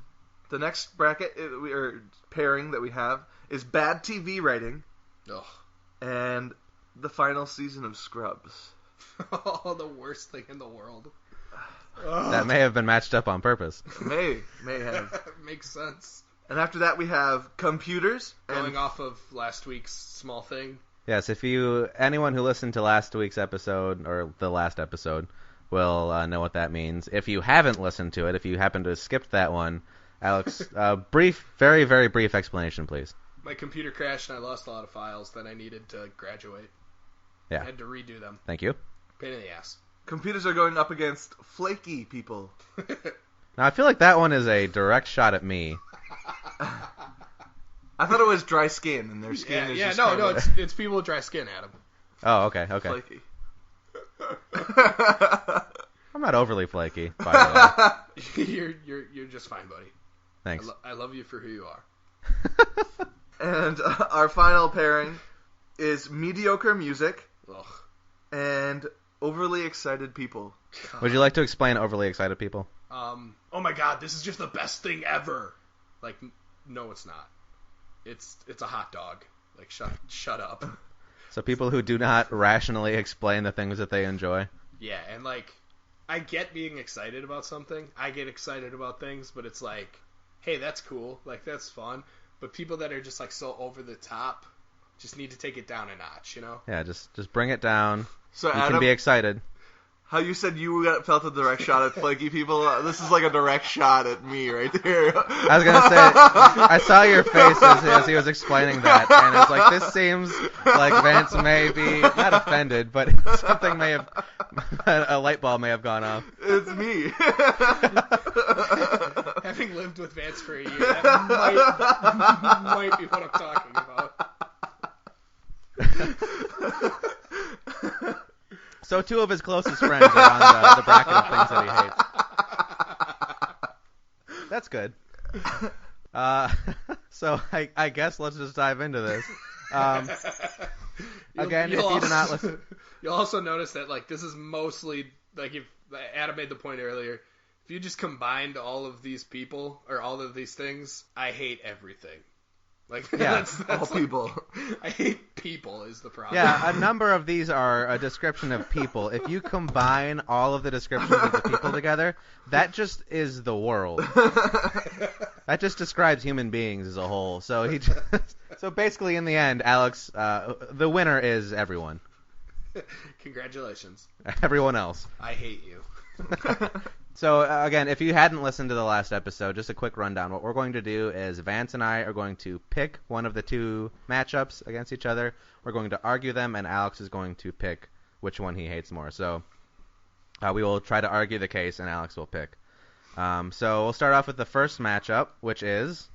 The next bracket or pairing that we have is bad TV writing Ugh. and the final season of Scrubs. Oh, the worst thing in the world. That may have been matched up on purpose. May have. Makes sense. And after that we have computers. Going off of last week's small thing. Yes, anyone who listened to last week's episode, or the last episode, will know what that means. If you haven't listened to it, if you happen to have skipped that one, Alex, very, very brief explanation, please. My computer crashed and I lost a lot of files that I needed to graduate. Yeah. I had to redo them. Thank you. Pain in the ass. Computers are going up against flaky people. Now, I feel like that one is a direct shot at me. I thought it was dry skin, and their skin is just no, it's people with dry skin, Adam. Oh, okay. Flaky. I'm not overly flaky, by the way. You're just fine, buddy. Thanks. I love you for who you are. And our final pairing is mediocre music Ugh. and overly excited people. Would you like to explain overly excited people? Oh my god, this is just the best thing ever. Like, no, it's not. It's a hot dog. Like, shut up. So people who do not rationally explain the things that they enjoy? Yeah, and like, I get being excited about something. I get excited about things, but it's like, hey, that's cool. Like, that's fun. But people that are just like so over the top just need to take it down a notch, you know? Yeah, just bring it down. So You Adam, can be excited. how you said you felt a direct shot at flaky people, this is like a direct shot at me right there. I was going to say, I saw your face as he was explaining that, and it's like, this seems like Vance may be, not offended, but something may have, a light bulb may have gone off. It's me. Having lived with Vance for a year, that might be what I'm talking about. So two of his closest friends are on the bracket of things that he hates. That's good. So I guess let's just dive into this. Again, if you do not listen... You'll also notice that, like, this is mostly, like, if Adam made the point earlier, if you just combined all of these people, or all of these things, I hate everything. Like, Yeah, all like, people. I hate people is the problem. Yeah, a number of these are a description of people. If you combine all of the descriptions of the people together, that just is the world. That just describes human beings as a whole. So so basically, in the end, Alex, the winner is everyone. Congratulations. Everyone else. I hate you. So, again, if you hadn't listened to the last episode, just a quick rundown. What we're going to do is Vance and I are going to pick one of the two matchups against each other. We're going to argue them, and Alex is going to pick which one he hates more. So, we will try to argue the case, and Alex will pick. So, we'll start off with the first matchup, which is...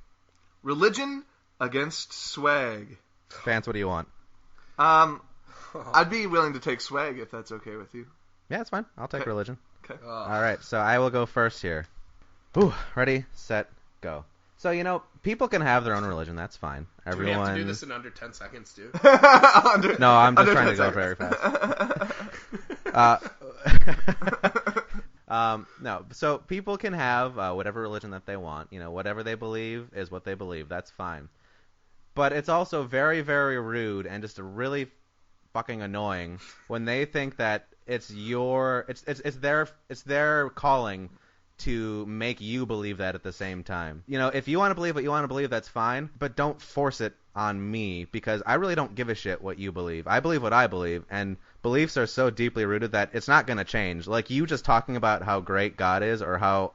Religion against swag. Vance, what do you want? I'd be willing to take swag if that's okay with you. Yeah, it's fine. I'll take Okay. religion. Okay. All right, so I will go first here. Ooh, ready, set, go. So, people can have their own religion. That's fine. Do we have to do this in under 10 seconds, too? No, I'm just under trying to 10 go seconds. very fast. No, so people can have whatever religion that they want. Whatever they believe is what they believe. That's fine. But it's also very, very rude and just really fucking annoying when they think that it's their calling to make you believe that at the same time. If you want to believe what you want to believe, that's fine, but don't force it on me, because I really don't give a shit what you believe. I believe what I believe, and beliefs are so deeply rooted that it's not going to change. Like you just talking about how great God is, or how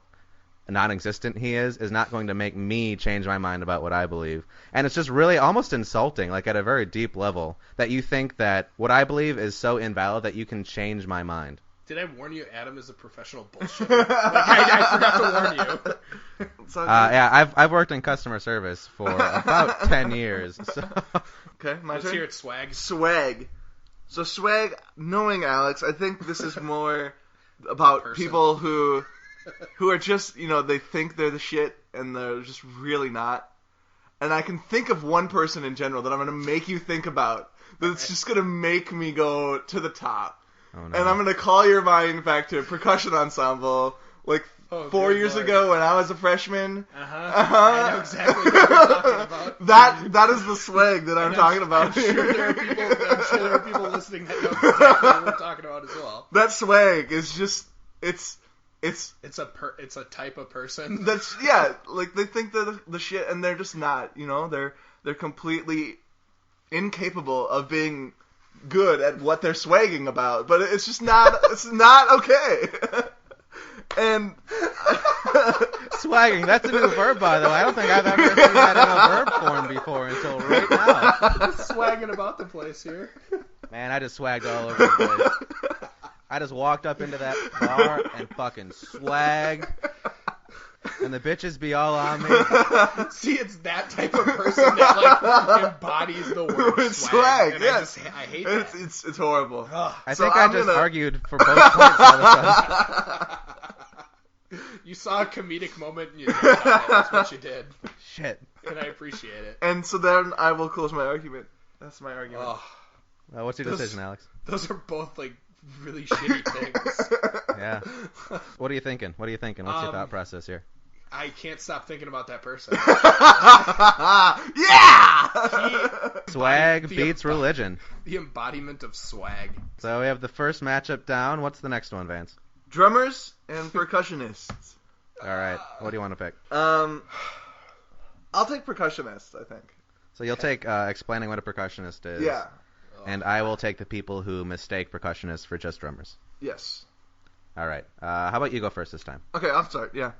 non-existent he is not going to make me change my mind about what I believe. And it's just really almost insulting, like at a very deep level, that you think that what I believe is so invalid that you can change my mind. Did I warn you Adam is a professional bullshitter? Like, I forgot to warn you. Yeah, I've worked in customer service for about 10 years. So. Okay, my Let's turn. hear it, swag. Swag. So swag, knowing Alex, I think this is more about people who are just, they think they're the shit and they're just really not. And I can think of one person in general that I'm going to make you think about that's just going to make me go to the top. Oh, no. And I'm going to call your mind back to a percussion ensemble, like 4 years ago when I was a freshman. I know exactly what you're talking about. That is the swag that I'm talking about. I'm sure there are people listening that know exactly what we're talking about as well. That swag is just it's a type of person. That's like they think they're the shit and they're just not. They're completely incapable of being good at what they're swagging about. But it's just not. It's not okay. And swagging, that's a new verb, by the way. I don't think I've ever seen that in a verb form before until right now. Swagging about the place here. Man, I just swagged all over the place. I just walked up into that bar and fucking swagged. And the bitches be all on me. See, it's that type of person that embodies the word swag. And yes. I hate that. It's horrible. I think I just argued for both points all of a sudden. You saw a comedic moment and you did that. That's what you did. Shit. And I appreciate it. And so then I will close my argument. That's my argument. What's your decision, Alex? Those are both really shitty things. Yeah. What are you thinking? What's your thought process here? I can't stop thinking about that person. Yeah! Swag beats religion. The embodiment of swag. So we have the first matchup down. What's the next one, Vance? Drummers and percussionists. All right. What do you want to pick? I'll take percussionists, I think. So you'll take explaining what a percussionist is. Yeah. And I will take the people who mistake percussionists for just drummers. Yes. All right. How about you go first this time? Okay, I'll start, yeah.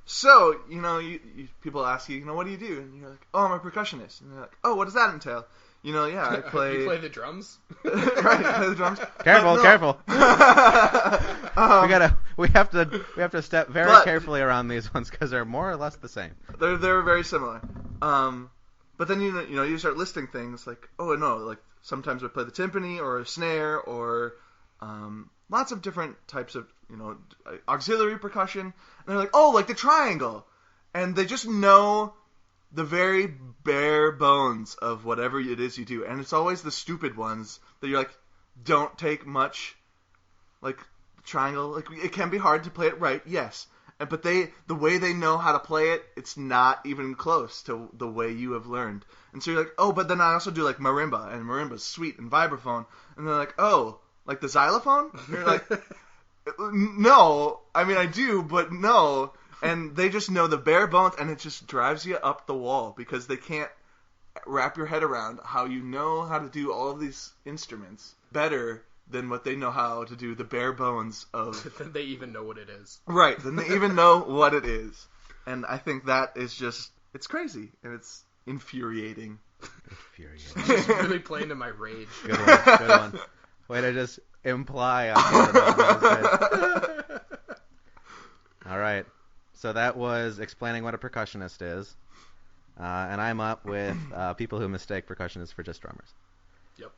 So, you people ask you, what do you do? And you're like, oh, I'm a percussionist. And they're like, oh, what does that entail? I play... You play the drums? Right, I play the drums. Careful. We have to step very carefully around these ones because they're more or less the same. They're very similar. But then you start listing things like, oh no, like sometimes we play the timpani or a snare or lots of different types of auxiliary percussion. And they're like, oh, like the triangle, and they just know the very bare bones of whatever it is you do, and it's always the stupid ones that you're like, don't take much. Like triangle, like it can be hard to play it right, yes. But the way they know how to play it, it's not even close to the way you have learned. And so you're like, oh, but then I also do like marimba, and marimba's sweet, and vibraphone. And they're like, oh, like the xylophone? And you're like, no, I mean I do, but no. And they just know the bare bones, and it just drives you up the wall because they can't wrap your head around how you know how to do all of these instruments better than what they know how to do the bare bones of. Then they even know what it is. Right, then they even know what it is. And I think that is just, it's crazy, and it's infuriating. Just really playing to my rage. Good one. Way to just imply on All right. So that was explaining what a percussionist is. And I'm up with people who mistake percussionists for just drummers. Yep.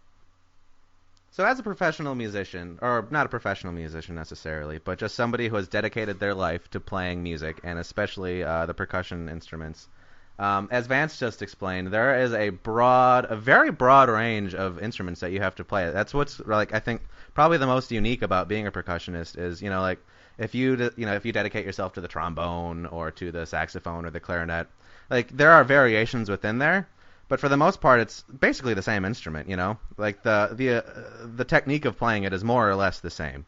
So as a professional musician, or not a professional musician necessarily, but just somebody who has dedicated their life to playing music, and especially the percussion instruments, as Vance just explained, there is a very broad range of instruments that you have to play. That's what's, I think, probably the most unique about being a percussionist is, if you dedicate yourself to the trombone or to the saxophone or the clarinet, there are variations within there, but for the most part, it's basically the same instrument. The technique of playing it is more or less the same.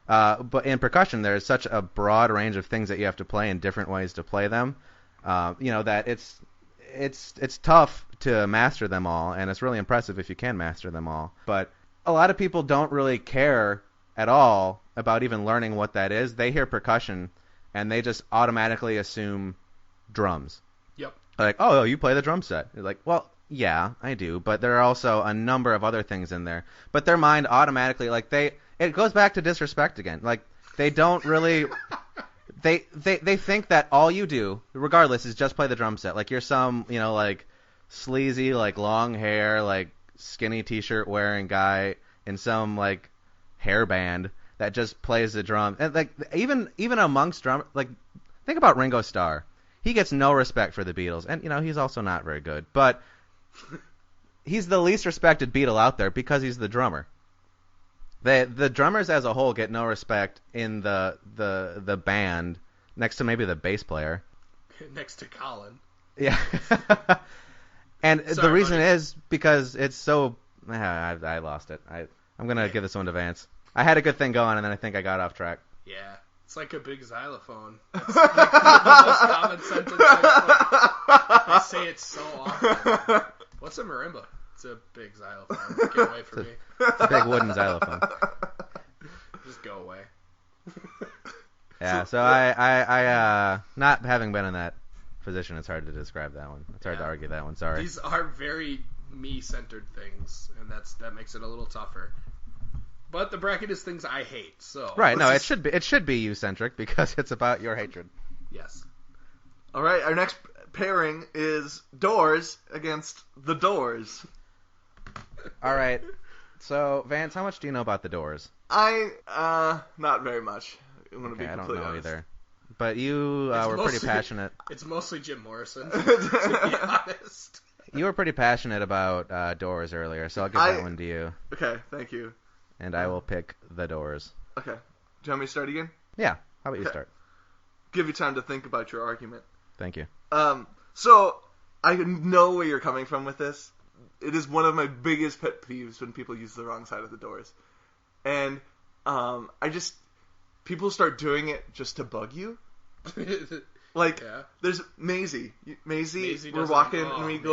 But in percussion, there's such a broad range of things that you have to play and different ways to play them. That it's tough to master them all, and it's really impressive if you can master them all. But a lot of people don't really care at all about even learning what that is. They hear percussion and they just automatically assume drums. Yep. Like, oh, you play the drum set. You're like, well, yeah, I do, but there are also a number of other things in there. But their mind automatically, like, it goes back to disrespect again. Like, they don't really, they think that all you do, regardless, is just play the drum set. Like, you're some, like, sleazy, like, long hair, like, skinny t-shirt wearing guy in some, like, hair band that just plays the drum. And, like, even amongst drum, like, think about Ringo Starr. He gets no respect for the Beatles, and he's also not very good. But he's the least respected Beatle out there because he's the drummer. The drummers as a whole get no respect in the band, next to maybe the bass player. Next to Colin. Yeah. And Sorry, the reason buddy. is because it's so. I lost it. I'm gonna give this one to Vance. I had a good thing going, and then I think I got off track. Yeah. It's like a big xylophone. That's like the most common sentence. I say it so often. What's a marimba? It's a big xylophone. Get away from me. It's a big wooden xylophone. Just go away. Yeah, so I not having been in that position, it's hard to describe that one. It's hard to argue that one. Sorry. These are very me-centered things, and that makes it a little tougher. But the bracket is things I hate, so Right, no, it should be you-centric because it's about your hatred. Yes. All right, our next pairing is Doors against The Doors. All right. So, Vance, how much do you know about the Doors? Not very much. I'm gonna be Okay, I don't completely know honest. either. But you were pretty passionate. It's mostly Jim Morrison, to be honest. You were pretty passionate about Doors earlier, so I'll give that one to you. Okay, thank you. And I will pick the Doors. Okay. Do you want me to start again? Yeah. How about you Okay. start? Give you time to think about your argument. Thank you. So I know where you're coming from with this. It is one of my biggest pet peeves when people use the wrong side of the Doors. And people start doing it just to bug you. Like, Yeah. there's Maisie. Maisie, we're doesn't- walking oh, and Maisie.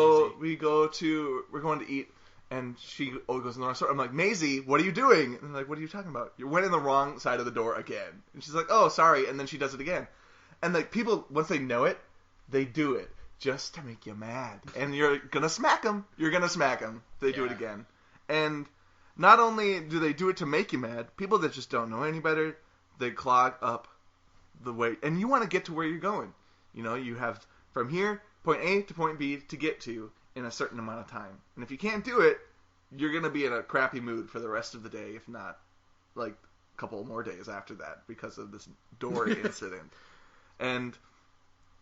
we're going to eat, and she goes in the wrong store. I'm like, Maisie, what are you doing? And I'm like, what are you talking about? You went in the wrong side of the door again. And she's like, oh, sorry. And then she does it again. And like people, once they know it, they do it just to make you mad. And you're gonna smack them. You're gonna smack them. They do it Yeah. again. And not only do they do it to make you mad, people that just don't know any better, they clog up the way. And you want to get to where you're going. You have from here, point A to point B to get to in a certain amount of time. And if you can't do it, you're going to be in a crappy mood for the rest of the day, if not like a couple more days after that because of this door incident. And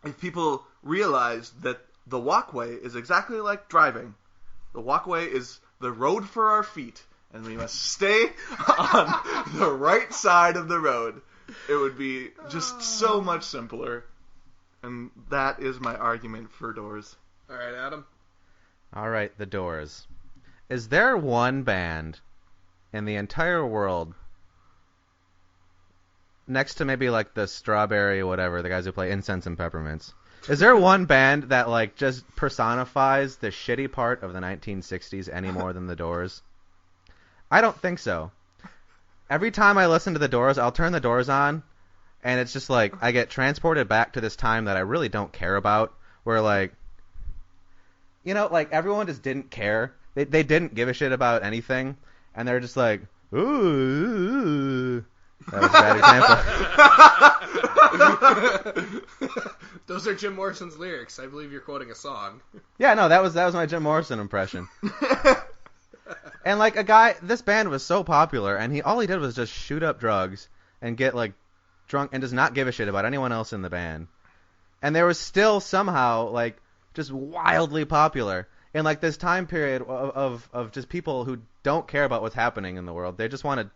if people realize that the walkway is exactly like driving, the walkway is the road for our feet, and we must stay on the right side of the road, it would be just so much simpler. And that is my argument for Doors. All right, Adam. All right, the Doors. Is there one band in the entire world, next to maybe like the Strawberry whatever, the guys who play Incense and Peppermints, is there one band that like just personifies the shitty part of the 1960s any more than the Doors? I don't think so. Every time I listen to the Doors, I'll turn the Doors on, and it's just like I get transported back to this time that I really don't care about, where like, like everyone just didn't care. They didn't give a shit about anything, and they're just like, ooh. That was a bad example. Those are Jim Morrison's lyrics. I believe you're quoting a song. Yeah, no, that was my Jim Morrison impression. And like this band was so popular, and all he did was just shoot up drugs and get like drunk and does not give a shit about anyone else in the band. And they were still somehow like just wildly popular in like this time period of just people who don't care about what's happening in the world. They just wanted,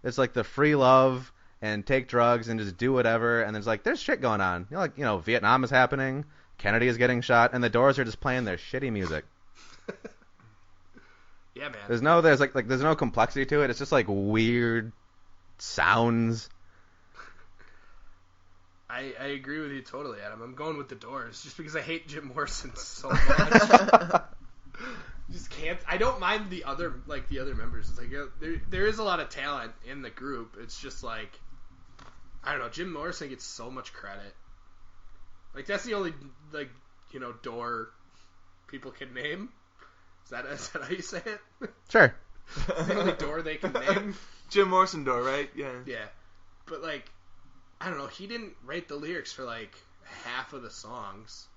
it's like the free love and take drugs and just do whatever. And there's shit going on. Vietnam is happening, Kennedy is getting shot, and the Doors are just playing their shitty music. Yeah, man. There's no complexity to it. It's just like weird sounds. I agree with you totally, Adam. I'm going with the Doors just because I hate Jim Morrison so much. Just can't. I don't mind the other members. It's like there is a lot of talent in the group. It's just like I don't know. Jim Morrison gets so much credit. Like, that's the only, like, door people can name. Is that how you say it? Sure. It's the only door they can name. Jim Morrison door, right? Yeah. Yeah. But, like, I don't know. He didn't write the lyrics for, like, half of the songs.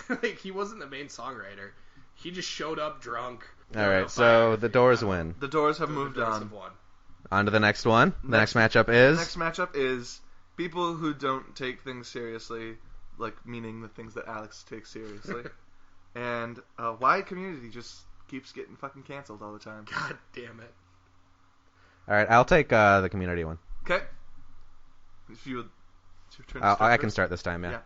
Like, he wasn't the main songwriter. He just showed up drunk. All right, so the Doors win. The Doors have moved the Doors on. have won. On to the next one. The next matchup is... The next matchup is people who don't take things seriously, like meaning the things that Alex takes seriously. And why Community just keeps getting fucking canceled all the time. God damn it. All right, I'll take the Community one. Okay. If you would... It's your turn to start I can first. start this time, yeah. Yeah.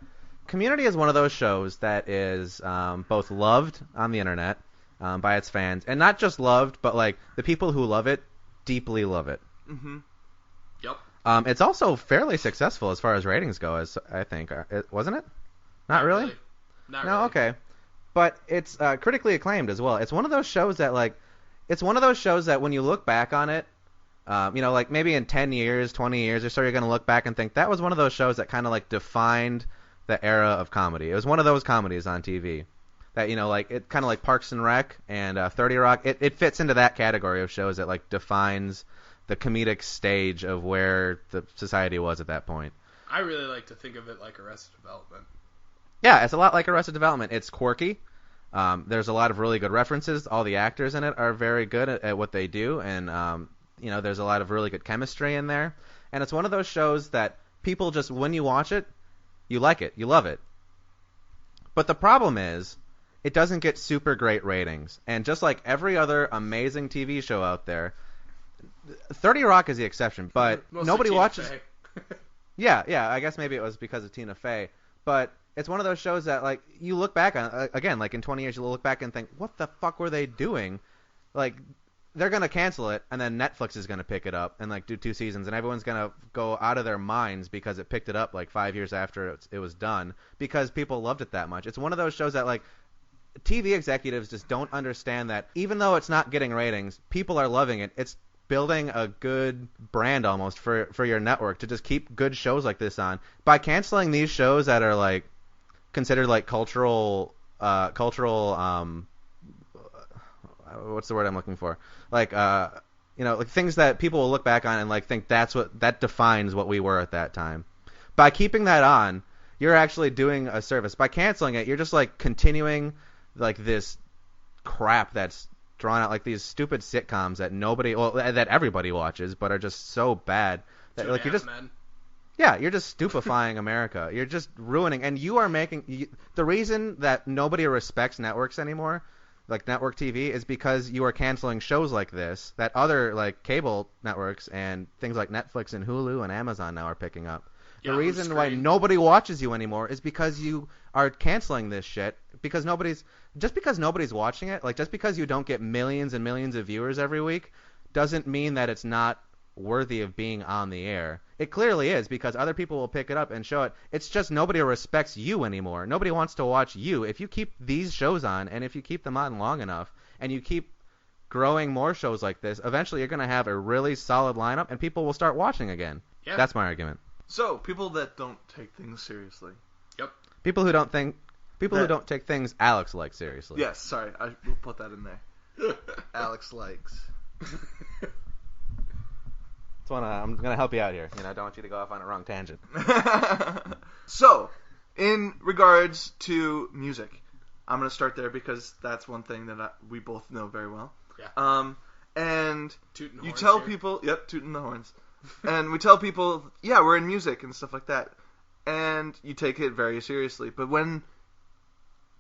Community is one of those shows that is both loved on the internet by its fans, and not just loved, but like the people who love it deeply love it. Mm-hmm. Yep. It's also fairly successful as far as ratings go, as I think, wasn't it? Not really. Not No, really. okay. But it's critically acclaimed as well. It's one of those shows that when you look back on it, like maybe in 10 years, 20 years or so, you're going to look back and think that was one of those shows that kind of like defined the era of comedy. It was one of those comedies on TV that, like it kind of like Parks and Rec and 30 Rock. It fits into that category of shows that like defines the comedic stage of where the society was at that point. I really like to think of it like Arrested Development. Yeah, it's a lot like Arrested Development. It's quirky. There's a lot of really good references. All the actors in it are very good at what they do, and there's a lot of really good chemistry in there. And it's one of those shows that people just, when you watch it, you like it, you love it. But the problem is, it doesn't get super great ratings. And just like every other amazing TV show out there, 30 Rock is the exception. But Mostly nobody Tina watches. Fey. Yeah. I guess maybe it was because of Tina Fey. But it's one of those shows that, like, you look back on, again, like in 20 years, you'll look back and think, what the fuck were they doing? Like, they're going to cancel it, and then Netflix is going to pick it up and, like, do 2 seasons, and everyone's going to go out of their minds because it picked it up, like, 5 years after it was done because people loved it that much. It's one of those shows that, like, TV executives just don't understand that even though it's not getting ratings, people are loving it. It's building a good brand almost for your network to just keep good shows like this on. By canceling these shows that are, like, considered, like, cultural what's the word I'm looking for? Like, like things that people will look back on and like think that defines what we were at that time. By keeping that on, you're actually doing a service. By canceling it, you're just like continuing like this crap that's drawn out, like these stupid sitcoms that everybody watches, but are just so bad that like you're just you're just stupefying America. You're just ruining, and you are making the reason that nobody respects networks anymore, like network TV, is because you are canceling shows like this that other like cable networks and things like Netflix and Hulu and Amazon now are picking up. The reason why nobody watches you anymore is because you are canceling this shit because nobody's watching it, like just because you don't get millions and millions of viewers every week doesn't mean that it's not worthy of being on the air. It clearly is because other people will pick it up and show it. It's just nobody respects you anymore. Nobody wants to watch you. If you keep these shows on and if you keep them on long enough and you keep growing more shows like this, eventually you're going to have a really solid lineup and people will start watching again. Yeah. That's my argument. So, people that don't take things seriously. Yep. People who don't take things Alex likes seriously. Yes, sorry, I will put that in there. Alex likes. I'm going to help you out here. I don't want you to go off on a wrong tangent. So, in regards to music, I'm going to start there because that's one thing that we both know very well. Yeah. And Tootin' you horns tell here. people, yep, tooting the horns. And we tell people, yeah, we're in music and stuff like that. And you take it very seriously. But when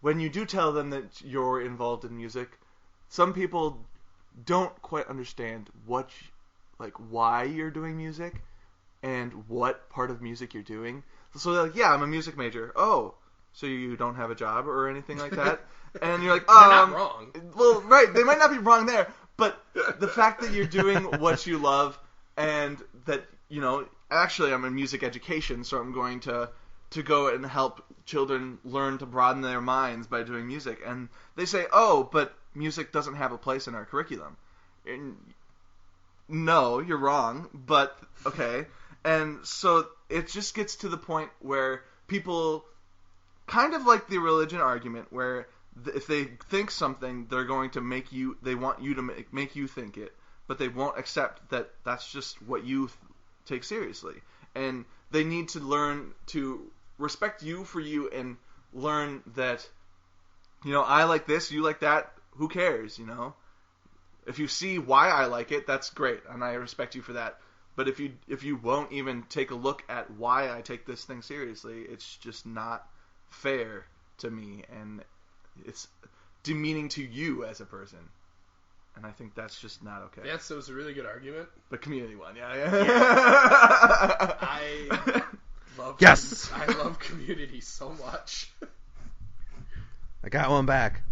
you do tell them that you're involved in music, some people don't quite understand why you're doing music and what part of music you're doing. So they're like, yeah, I'm a music major. Oh, so you don't have a job or anything like that? And you're like, They're not wrong. Well, right, they might not be wrong there, but the fact that you're doing what you love and that, actually I'm in music education, so I'm going to go and help children learn to broaden their minds by doing music. And they say, oh, but music doesn't have a place in our curriculum. And no, you're wrong, but okay. And so it just gets to the point where people, kind of like the religion argument, where if they think something, they're going to they want you to make you think it, but they won't accept that that's just what you take seriously. And they need to learn to respect you for you and learn that, I like this, you like that, who cares, If you see why I like it, that's great, and I respect you for that. But if you won't even take a look at why I take this thing seriously, it's just not fair to me, and it's demeaning to you as a person. And I think that's just not okay. Yes, that was a really good argument. The community one, yeah. I love Yes! I love Community so much. I got one back.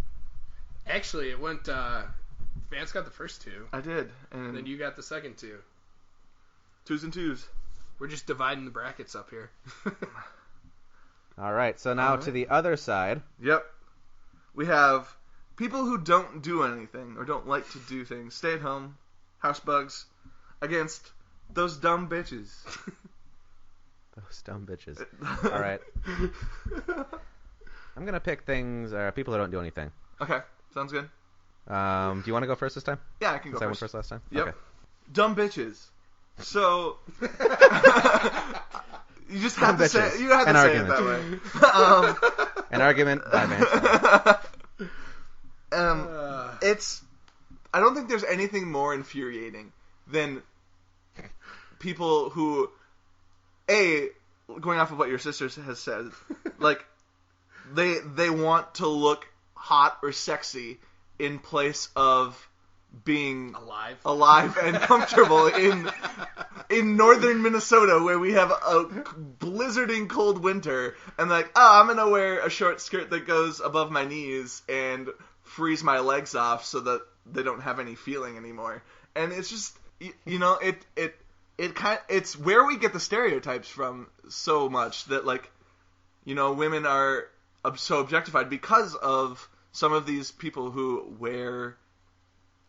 Actually, it went. Vance got the first two. I did, And and then you got the second two. 2s and 2s. We're just dividing the brackets up here. All right, so now to the other side. Yep. We have people who don't do anything or don't like to do things, stay at home, house bugs, against those dumb bitches. Those dumb bitches. All right. I'm going to pick people who don't do anything. Okay, sounds good. Do you want to go first this time? Yeah, I can go Since I went first. first last time? Yep. Okay. Dumb bitches. So you just Dumb have to say bitches. you have to An say argument. it that way. An argument by Vance. It's. I don't think there's anything more infuriating than people who, going off of what your sister has said, like they want to look hot or sexy in place of being alive and comfortable in northern Minnesota, where we have a blizzarding cold winter, and I'm gonna wear a short skirt that goes above my knees and freeze my legs off so that they don't have any feeling anymore. And it's just, it's where we get the stereotypes from so much that, women are so objectified because of some of these people who wear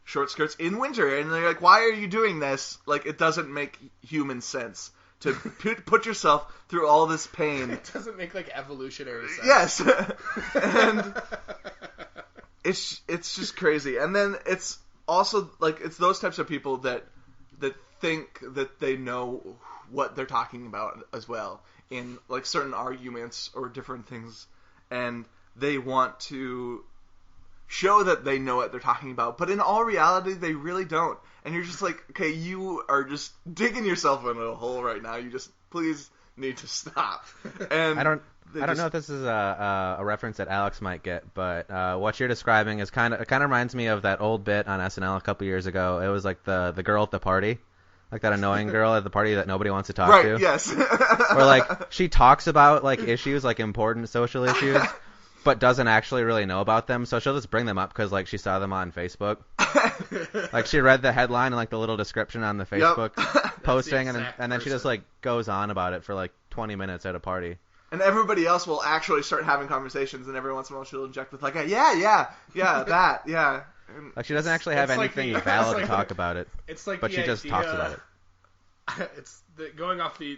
short skirts in winter, and they're like, why are you doing this? It doesn't make human sense to put yourself through all this pain. It doesn't make evolutionary sense. Yes. And it's just crazy. And then it's also it's those types of people that think that they know what they're talking about as well in certain arguments or different things, and they want to show that they know what they're talking about, but in all reality, they really don't. And you're just okay, you are just digging yourself into a hole right now. You just please need to stop. And I don't know if this is a reference that Alex might get, but what you're describing is kind of reminds me of that old bit on SNL a couple years ago. It was the girl at the party, that annoying girl at the party that nobody wants to talk to. Right? Yes. Or she talks about issues, important social issues, but doesn't actually really know about them, so she'll just bring them up because she saw them on Facebook. She read the headline and the little description on the Facebook posting, and then she just goes on about it for 20 minutes at a party. And everybody else will actually start having conversations, and every once in a while she'll inject with yeah, that, yeah. And she doesn't actually have anything valid to talk about it. It's but she just talks about it. It's going off the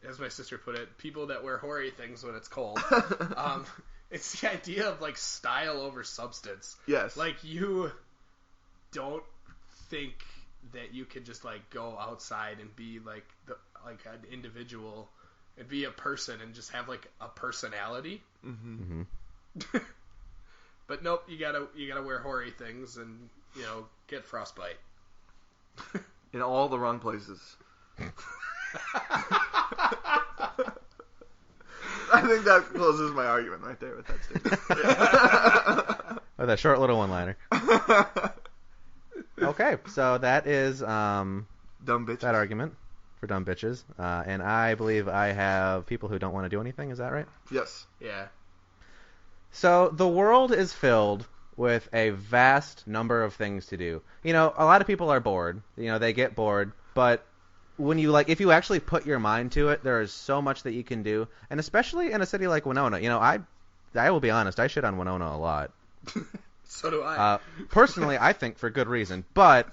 as my sister put it, people that wear hoary things when it's cold. It's the idea of style over substance. Yes. You don't think that you can just go outside and be an individual and be a person and just have a personality. Mm-hmm. But nope, you gotta wear hoary things and get frostbite. In all the wrong places. I think that closes my argument right there with that statement. Oh, that short little one-liner. Okay, so that is dumb bitches. that argument for dumb bitches. And I believe I have people who don't want to do anything. Is that right? Yes. Yeah. So the world is filled with a vast number of things to do. A lot of people are bored. They get bored, but when you if you actually put your mind to it, there is so much that you can do, and especially in a city like Winona. I will be honest, I shit on Winona a lot. So do I. Personally, I think for good reason, but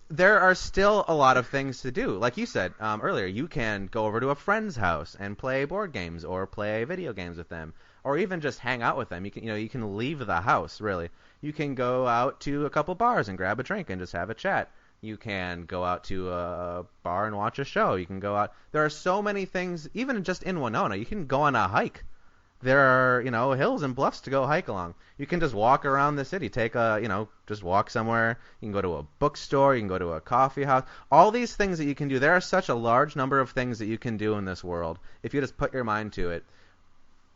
there are still a lot of things to do. Like you said earlier, you can go over to a friend's house and play board games or play video games with them, or even just hang out with them. You can leave the house, really. You can go out to a couple bars and grab a drink and just have a chat. You can go out to a bar and watch a show. You can go out. There are so many things, even just in Winona. You can go on a hike. There are, hills and bluffs to go hike along. You can just walk around the city, just walk somewhere. You can go to a bookstore, you can go to a coffee house. All these things that you can do. There are such a large number of things that you can do in this world if you just put your mind to it.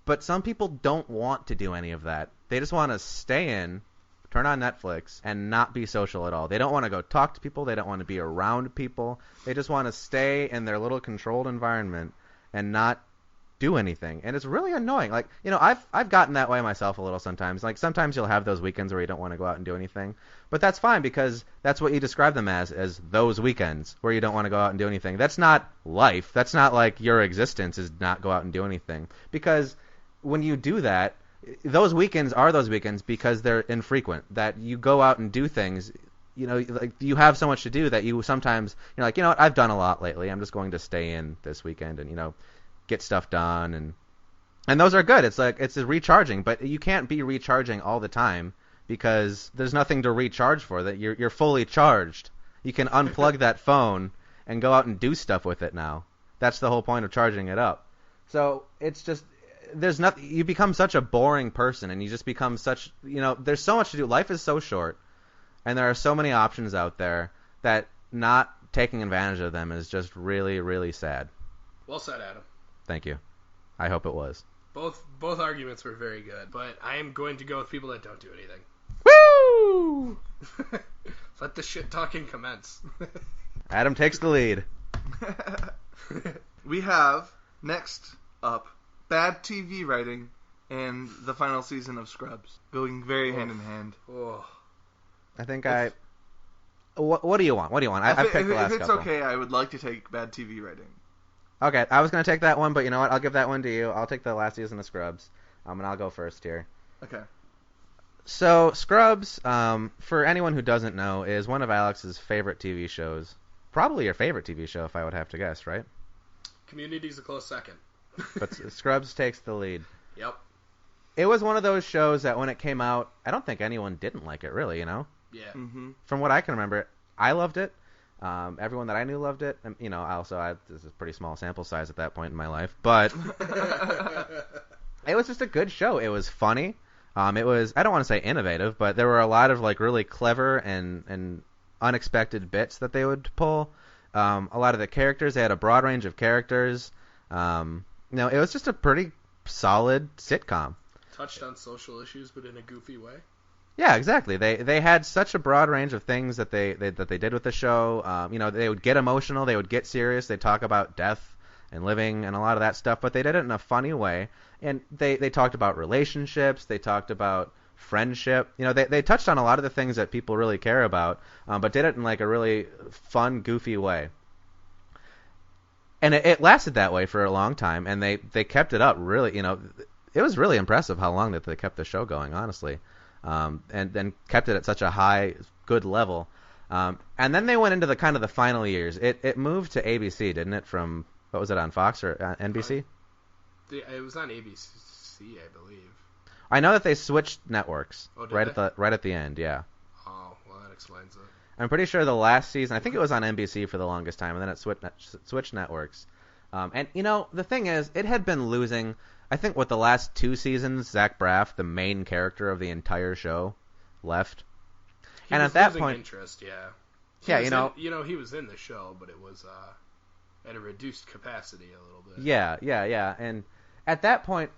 But some people don't want to do any of that. They just want to stay in, turn on Netflix, and not be social at all. They don't want to go talk to people. They don't want to be around people. They just want to stay in their little controlled environment and not do anything. And it's really annoying. Like, I've gotten that way myself a little sometimes. Like, sometimes you'll have those weekends where you don't want to go out and do anything. But that's fine, because that's what you describe them as those weekends where you don't want to go out and do anything. That's not life. That's not like your existence is not go out and do anything. Because when you do that, those weekends are those weekends because they're infrequent. That you go out and do things, like you have so much to do that you sometimes, you're like, what, I've done a lot lately. I'm just going to stay in this weekend and, get stuff done, and those are good. It's like it's recharging, but you can't be recharging all the time because there's nothing to recharge for. That you're fully charged. You can unplug that phone and go out and do stuff with it now. That's the whole point of charging it up. So it's just there's nothing. You become such a boring person, and you just become such. There's so much to do. Life is so short, and there are so many options out there that not taking advantage of them is just really, really sad. Well said, Adam. Thank you. I hope it was. Both arguments were very good, but I am going to go with people that don't do anything. Woo! Let the shit talking commence. Adam takes the lead. We have, next up, bad TV writing and the final season of Scrubs. Going very hand in hand. Oh. I think What do you want? I've picked the last couple. If it's okay, I would like to take bad TV writing. Okay, I was going to take that one, but you know what? I'll give that one to you. I'll take the last season of Scrubs, and I'll go first here. Okay. So, Scrubs, for anyone who doesn't know, is one of Alex's favorite TV shows. Probably your favorite TV show, if I would have to guess, right? Community's a close second. But Scrubs takes the lead. Yep. It was one of those shows that when it came out, I don't think anyone didn't like it, really, Yeah. Mm-hmm. From what I can remember, I loved it. Everyone that I knew loved it. And, this is a pretty small sample size at that point in my life. But it was just a good show. It was funny. It was, I don't want to say innovative, but there were a lot of like really clever and unexpected bits that they would pull. A lot of the characters, they had a broad range of characters. It was just a pretty solid sitcom. Touched on social issues, but in a goofy way. Yeah, exactly. They had such a broad range of things that they did with the show. They would get emotional, they would get serious, they'd talk about death and living and a lot of that stuff, but they did it in a funny way. And they talked about relationships, they talked about friendship. They touched on a lot of the things that people really care about, but did it in like a really fun, goofy way. And it lasted that way for a long time, and they kept it up really. It was really impressive how long that they kept the show going, honestly. And then kept it at such a high, good level. And then they went into the kind of the final years. It moved to ABC, didn't it? From, what was it, on Fox or NBC? It was on ABC, I believe. I know that they switched networks right at the end, yeah. Oh, well, that explains it. I'm pretty sure the last season, I think it was on NBC for the longest time, and then it switched networks. And, the thing is, it had been losing... I think with the last two seasons, Zach Braff, the main character of the entire show, left. And at that point, interest, yeah. He was in the show, but it was at a reduced capacity a little bit. Yeah. And at that point,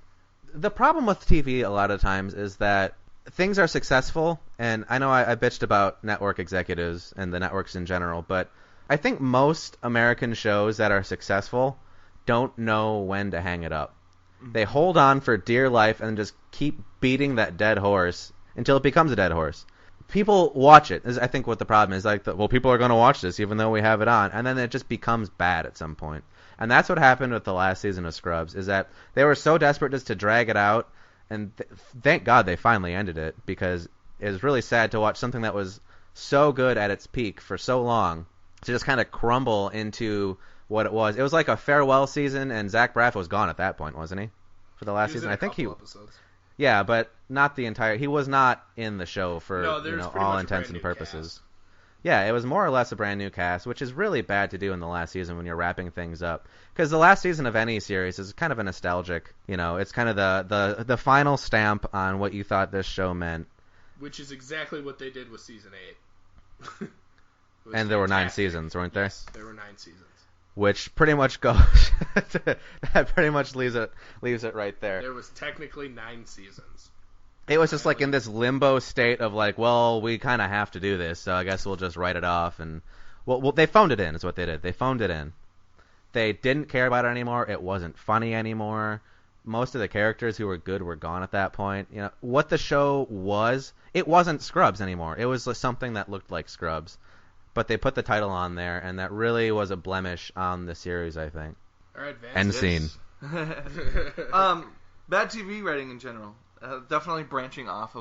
the problem with TV a lot of times is that things are successful, and I know I bitched about network executives and the networks in general, but I think most American shows that are successful don't know when to hang it up. They hold on for dear life and just keep beating that dead horse until it becomes a dead horse. People watch it. I think what the problem is, people are going to watch this even though we have it on, and then it just becomes bad at some point. And that's what happened with the last season of Scrubs, is that they were so desperate just to drag it out, and thank God they finally ended it, because it was really sad to watch something that was so good at its peak for so long to just kind of crumble into what it was. It was like a farewell season, and Zach Braff was gone at that point, wasn't he? For the last He was season, in a I think couple episodes. Yeah, but not the entire. He was not in the show for No, there was pretty all much a intents brand and new purposes. cast. Yeah, it was more or less a brand new cast, which is really bad to do in the last season when you're wrapping things up. Because the last season of any series is kind of a nostalgic, it's kind of the final stamp on what you thought this show meant. Which is exactly what they did with season 8. And there were 9 fantastic. seasons, weren't there? Yes, there were 9 seasons. Which pretty much goes. That pretty much leaves it right there. There was technically 9 seasons. It was just like in this limbo state of like, well, we kind of have to do this, so I guess we'll just write it off. And well, they phoned it in, is what they did. They phoned it in. They didn't care about it anymore. It wasn't funny anymore. Most of the characters who were good were gone at that point. What the show was, it wasn't Scrubs anymore. It was something that looked like Scrubs, but they put the title on there, and that really was a blemish on the series, I think. All right, Vance. End scene. Bad TV writing in general. Definitely branching off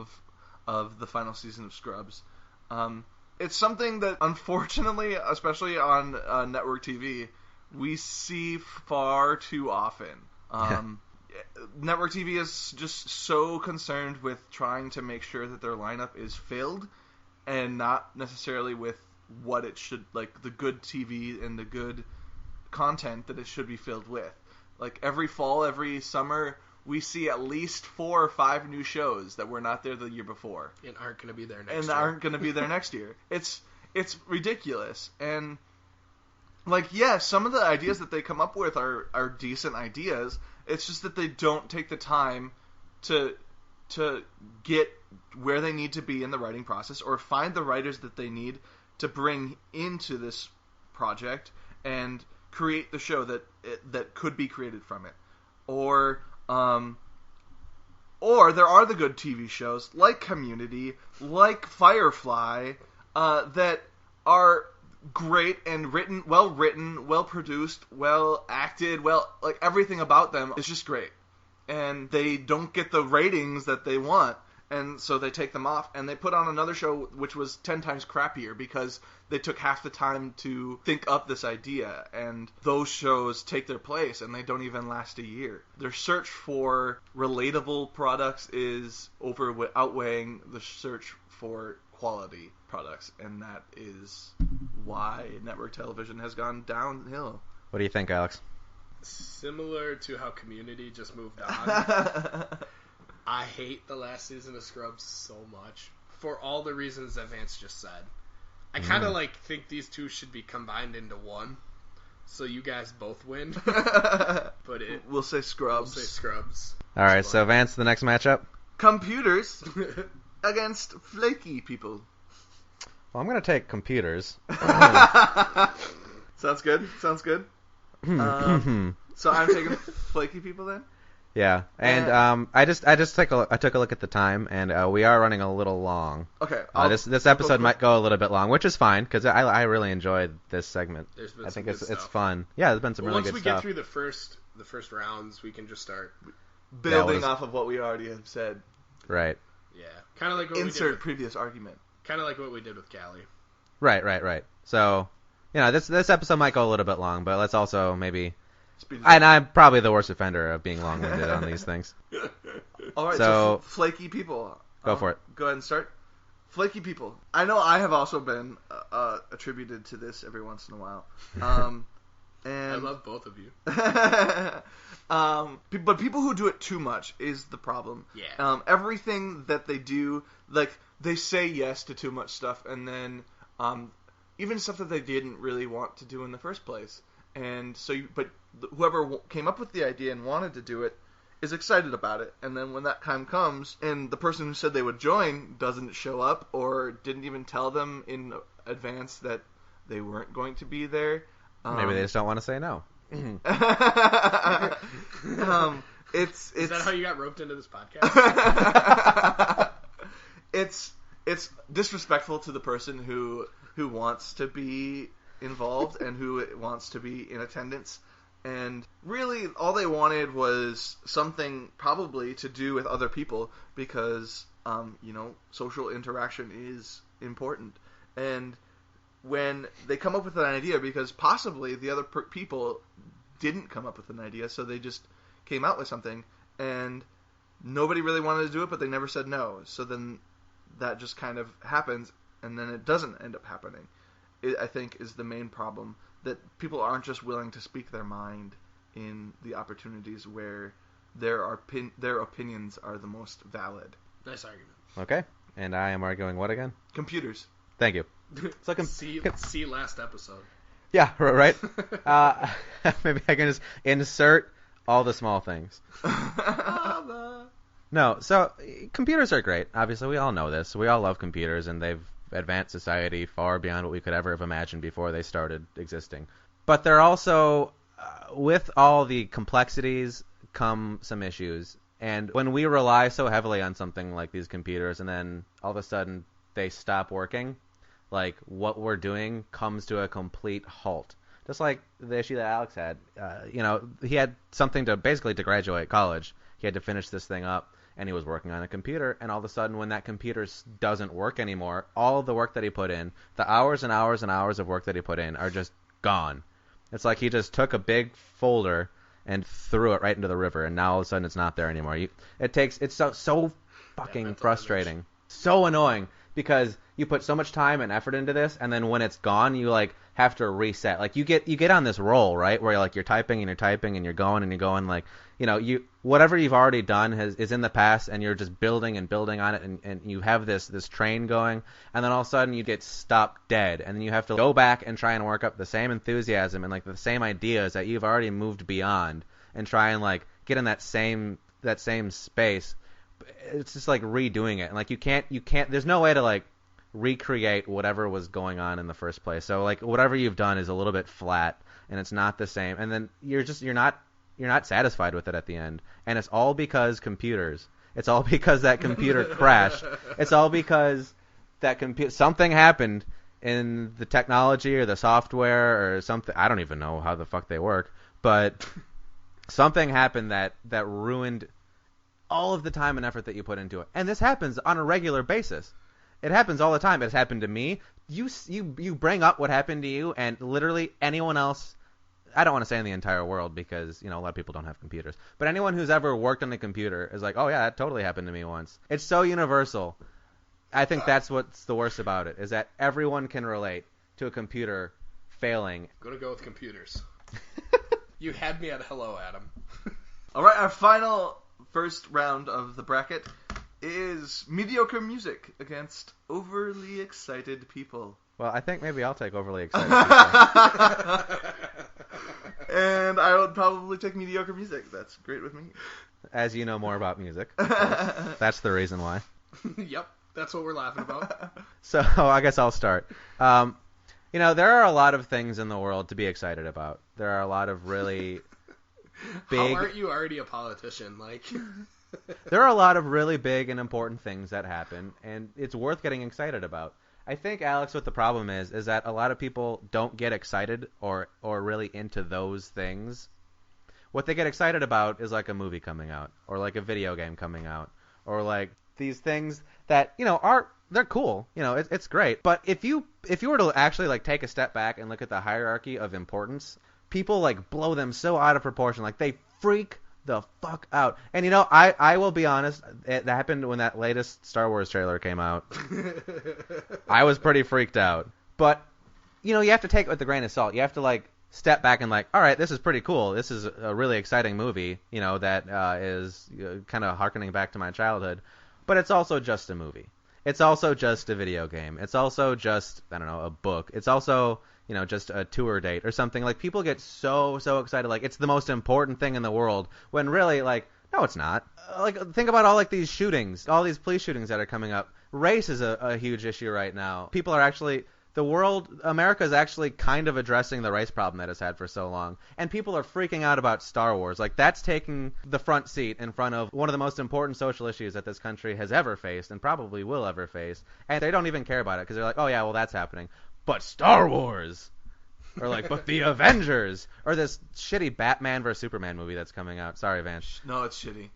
of the final season of Scrubs. It's something that, unfortunately, especially on network TV, we see far too often. Network TV is just so concerned with trying to make sure that their lineup is filled, and not necessarily with what it should, like the good TV and the good content that it should be filled with. Like every fall, every summer, we see at least 4 or 5 new shows that were not there the year before. And aren't going to be there next and year. aren't going to be there next year. It's ridiculous. And, like, yeah, some of the ideas that they come up with are decent ideas. It's just that they don't take the time to get where they need to be in the writing process, or find the writers that they need to bring into this project and create the show that could be created from it. Or there are the good TV shows like Community, like Firefly, that are great and well produced, well acted, like everything about them is just great. And they don't get the ratings that they want, and so they take them off, and they put on another show which was 10 times crappier because they took half the time to think up this idea, and those shows take their place, and they don't even last a year. Their search for relatable products is outweighing the search for quality products, and that is why network television has gone downhill. What do you think, Alex? Similar to how Community just moved on. I hate the last season of Scrubs so much for all the reasons that Vance just said. I kind of think these two should be combined into one, so you guys both win. But We'll say Scrubs. All right, so Vance, the next matchup? Computers against flaky people. Well, I'm going to take computers. Sounds good. So I'm taking flaky people then? Yeah, and I took a look at the time, and we are running a little long. Okay. This episode might go a little bit long, which is fine because I really enjoyed this segment. There's been I some think good it's stuff. fun. Yeah, there's been some really good Once we stuff. get through the first rounds, we can just start. Building off of what we already have said. Right. Yeah, kind of like what Insert previous argument. Kind of like what we did with Callie. Right. So, this episode might go a little bit long, but let's also maybe. Speed it And up. I'm probably the worst offender of being long-winded on these things. All right. So- So flaky people. Go for it. Go ahead and start. Flaky people. I know I have also been attributed to this every once in a while. And I love both of you. But people who do it too much is the problem. Yeah. Everything that they do, like, they say yes to too much stuff, and then even stuff that they didn't really want to do in the first place. And so, whoever came up with the idea and wanted to do it is excited about it. And then when that time comes, and the person who said they would join doesn't show up, or didn't even tell them in advance that they weren't going to be there. Maybe they just don't want to say no. Is Is that how you got roped into this podcast? it's disrespectful to the person who wants to be involved and who wants to be in attendance. And really, all they wanted was something probably to do with other people because, social interaction is important. And when they come up with an idea, because possibly the other people didn't come up with an idea, so they just came out with something, and nobody really wanted to do it, but they never said no. So then that just kind of happens, and then it doesn't end up happening. It, I think, is the main problem, that people aren't just willing to speak their mind in the opportunities where their opinions are the most valid. Nice argument. Okay. And I am arguing what again? Computers. Thank you. So see last episode. Yeah, right. Maybe I can just insert all the small things. No, so computers are great. Obviously, we all know this. We all love computers, and they've advanced society far beyond what we could ever have imagined before they started existing. But they're also, with all the complexities, come some issues. And when we rely so heavily on something like these computers, and then all of a sudden they stop working, like what we're doing comes to a complete halt. Just like the issue that Alex had. He had something to graduate college. He had to finish this thing up, and he was working on a computer, and all of a sudden when that computer doesn't work anymore, all of the work that he put in, the hours and hours and hours of work that he put in are just gone. It's like he just took a big folder and threw it right into the river, and now all of a sudden it's not there anymore. It's so fucking frustrating. So annoying, because you put so much time and effort into this, and then when it's gone, you like have to reset. Like you get on this roll, right, where you're typing and you're typing and you're going like, whatever you've already done is in the past, and you're just building and building on it, and you have this train going, and then all of a sudden you get stopped dead, and then you have to go back and try and work up the same enthusiasm and like the same ideas that you've already moved beyond, and try and like get in that same space. It's just like redoing it, and like you can't there's no way to like recreate whatever was going on in the first place. So like whatever you've done is a little bit flat, and it's not the same, and then you're not satisfied with it at the end. And it's all because computers. It's all because that computer crashed. It's all because that something happened in the technology or the software or something. I don't even know how the fuck they work, but something happened that ruined all of the time and effort that you put into it. And this happens on a regular basis. It happens all the time. It's happened to me. You bring up what happened to you, and literally anyone else, I don't want to say in the entire world, because a lot of people don't have computers, but anyone who's ever worked on a computer is like, oh yeah, that totally happened to me once. It's so universal. I think that's what's the worst about it, is that everyone can relate to a computer failing. I'm gonna go with computers. You had me at hello, Adam. All right, our final first round of the bracket is mediocre music against overly excited people. Well, I think maybe I'll take overly excited people. And I would probably take mediocre music. That's great with me. As you know more about music. That's the reason why. Yep, that's what we're laughing about. So I guess I'll start. There are a lot of things in the world to be excited about. There are a lot of really big... How aren't you already a politician? Like... There are a lot of really big and important things that happen, and it's worth getting excited about. I think, Alex, what the problem is that a lot of people don't get excited or really into those things. What they get excited about is like a movie coming out, or like a video game coming out, or like these things that they're cool. It's great. But if you were to actually like take a step back and look at the hierarchy of importance, people like blow them so out of proportion. Like they freak the fuck out. And I will be honest, that happened when that latest Star Wars trailer came out. I was pretty freaked out. But you have to take it with a grain of salt. You have to like step back and like, all right, this is pretty cool. This is a really exciting movie, that is kind of harkening back to my childhood. But it's also just a movie. It's also just a video game. It's also just, I don't know, a book. It's also just a tour date or something. Like, people get so excited, like it's the most important thing in the world, when really, like, no, it's not. Like, think about all like these shootings, all these police shootings that are coming up. Race is a huge issue right now. People are actually, America is actually kind of addressing the race problem that it's had for so long. And people are freaking out about Star Wars. Like, that's taking the front seat in front of one of the most important social issues that this country has ever faced and probably will ever face. And they don't even care about it, because they're like, oh yeah, well, that's happening. But Star Wars, or like, but the Avengers, or this shitty Batman vs Superman movie that's coming out. Sorry, Vance. No, it's shitty.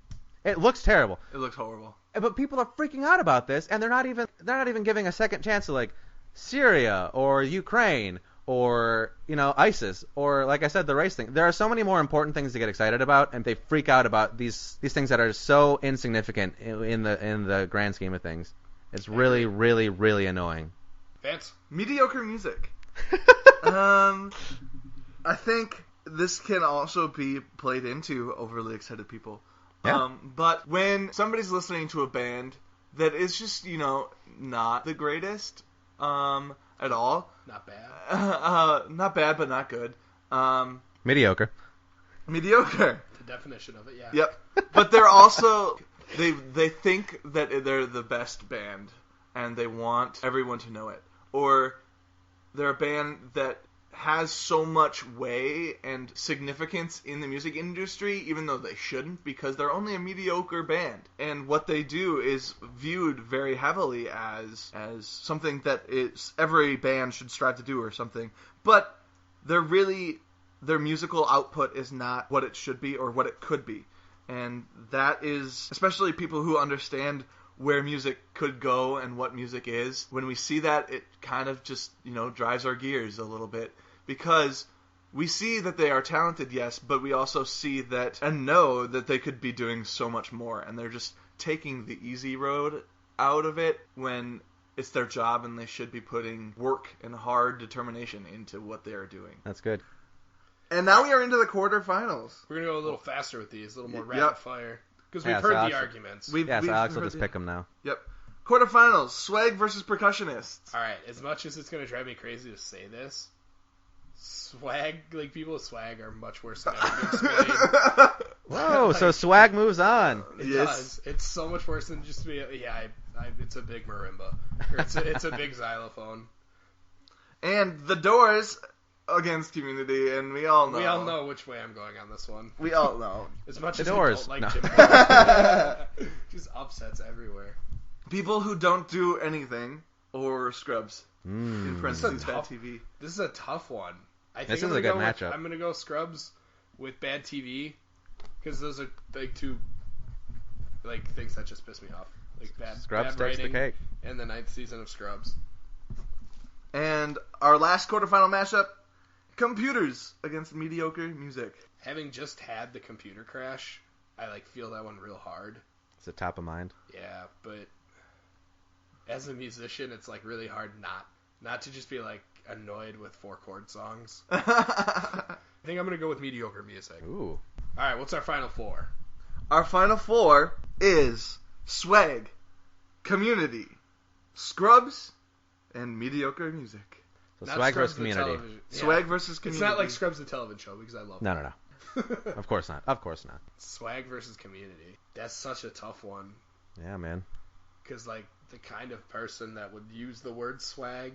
It looks terrible. It looks horrible. But people are freaking out about this, and they're not even giving a second chance to like Syria or Ukraine or, ISIS or, like I said, the race thing. There are so many more important things to get excited about, and they freak out about these things that are so insignificant in the grand scheme of things. It's really, really, really annoying. Vance? Mediocre music. I think this can also be played into overly excited people. Yeah. But when somebody's listening to a band that is just, not the greatest at all. Not bad. Not bad, but not good. Mediocre. Mediocre. The definition of it, yeah. Yep. But they're also, they think that they're the best band, and they want everyone to know it. Or they're a band that has so much weight and significance in the music industry, even though they shouldn't, because they're only a mediocre band. And what they do is viewed very heavily as something that every band should strive to do or something. But their musical output is not what it should be or what it could be. And that is, especially people who understand where music could go and what music is, when we see that, it kind of just, drives our gears a little bit. Because we see that they are talented, yes, but we also see that and know that they could be doing so much more. And they're just taking the easy road out of it when it's their job and they should be putting work and hard determination into what they are doing. That's good. And now we are into the quarterfinals. We're going to go a little faster with these, a little more rapid fire. Because we've heard so the arguments. So Alex will just pick them now. Yep. Quarterfinals, Swag versus Percussionists. Alright, as much as it's going to drive me crazy to say this, Swag, people with swag are much worse than everything. Whoa, so swag moves on. It does. It's so much worse than just me. Yeah, it's a big marimba. Or it's a big xylophone. And the Doors against Community, and we all know. We all know which way I'm going on this one. We all know. As much The as Doors. we don't like No. Jim just upsets everywhere. People who don't do anything, or Scrubs. In parentheses, Bad TV. This is a tough one. I think This I'm is a gonna good go matchup. I'm going to go Scrubs with Bad TV, because those are two things that just piss me off. Scrubs bad takes the writing cake. and the 9th season of Scrubs. And our last quarterfinal matchup, Computers against Mediocre Music. Having just had the computer crash, I feel that one real hard. Is it top of mind? Yeah, but as a musician, it's really hard not to just be annoyed with 4-chord songs. I think I'm gonna go with Mediocre Music. Ooh. All right, what's our final four? Our final four is Swag, Community, Scrubs, and Mediocre Music. So Not swag Scrubs versus the community. television- yeah. Swag versus It's Community. not like Scrubs the television show because I love No. it. Of course not. Of course not. Swag versus Community. That's such a tough one Yeah, man. because the kind of person that would use the word swag.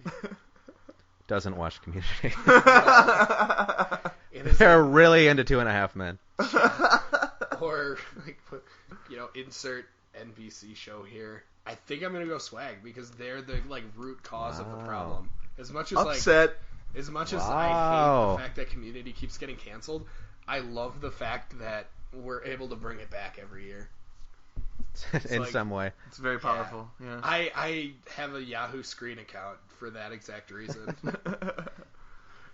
Doesn't watch Community. It is They're really into 2.5 Men. or insert NBC show here. I think I'm gonna go Swag because they're the root cause of the Wow. problem. As much as Upset. as much as Wow. I hate the fact that Community keeps getting canceled, I love the fact that we're able to bring it back every year. In some way. It's very powerful. Yeah. I have a Yahoo Screen account for that exact reason.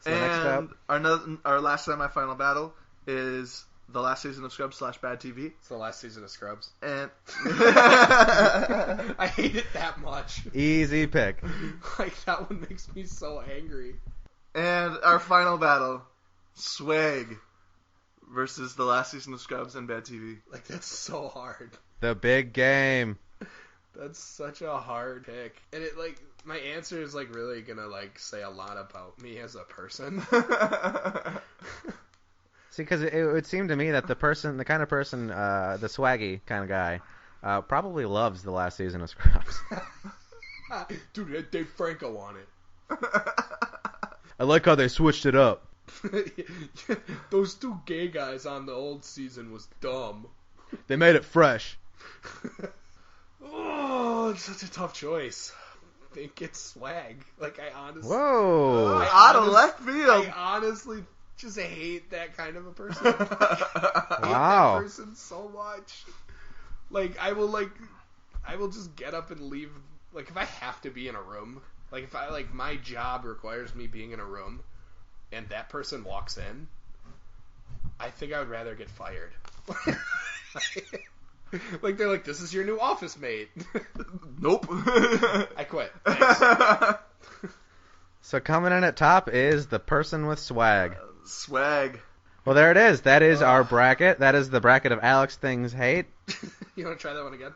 So next up. And our last semifinal battle is the last season of Scrubs / Bad TV. It's the last season of Scrubs. And I hate it that much. Easy pick. That one makes me so angry. and our final battle, Swag versus the last season of Scrubs and Bad TV. That's so hard. The big game. That's such a hard pick. And it my answer is really gonna say a lot about me as a person. See, because it would seem to me that the kind of person, the swaggy kind of guy, probably loves the last season of Scrubs. Dude, Dave Franco on it. I like how they switched it up. Those two gay guys on the old season was dumb. They made it fresh. Oh, it's such a tough choice. I think it's Swag. I honestly... Whoa. Out of left field. I honestly just hate that kind of a person. I hate Wow. that person so much. I will just get up and leave. If I have to be in a room Like if my job requires me being in a room, and that person walks in, I think I would rather get fired. Like they're like, this is your new office mate. Nope. I quit. Thanks. So coming in at top is the person with swag. Swag. Well, there it is. That is our bracket. That is the bracket of Alex Things Hate. You want to try that one again?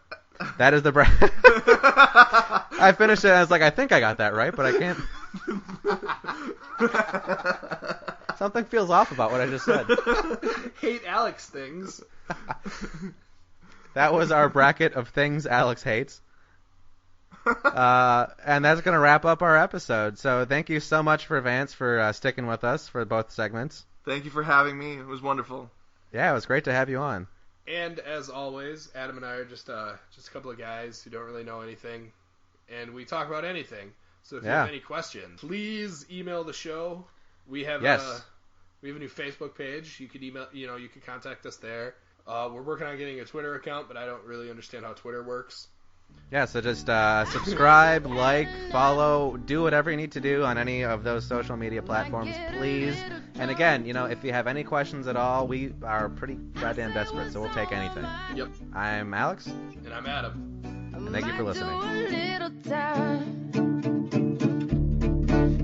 That is the bracket. I finished it and I was like, I think I got that right, but I can't. Something feels off about what I just said. Hate Alex things. That was our bracket of things Alex hates. And that's going to wrap up our episode. So thank you so much for Vance for sticking with us for both segments. Thank you for having me. It was wonderful. Yeah, it was great to have you on. And as always, Adam and I are just a couple of guys who don't really know anything, and we talk about anything. So if you have any questions, please email the show. We have a new Facebook page. You could email, you could contact us there. We're working on getting a Twitter account, but I don't really understand how Twitter works. Yeah, so just subscribe, like, follow, do whatever you need to do on any of those social media platforms, please. And again, if you have any questions at all, we are pretty goddamn desperate, so we'll take anything. Yep. I'm Alex. And I'm Adam. And thank you for listening.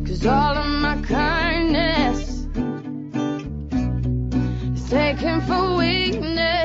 'Cause all of my kindness is taken for weakness.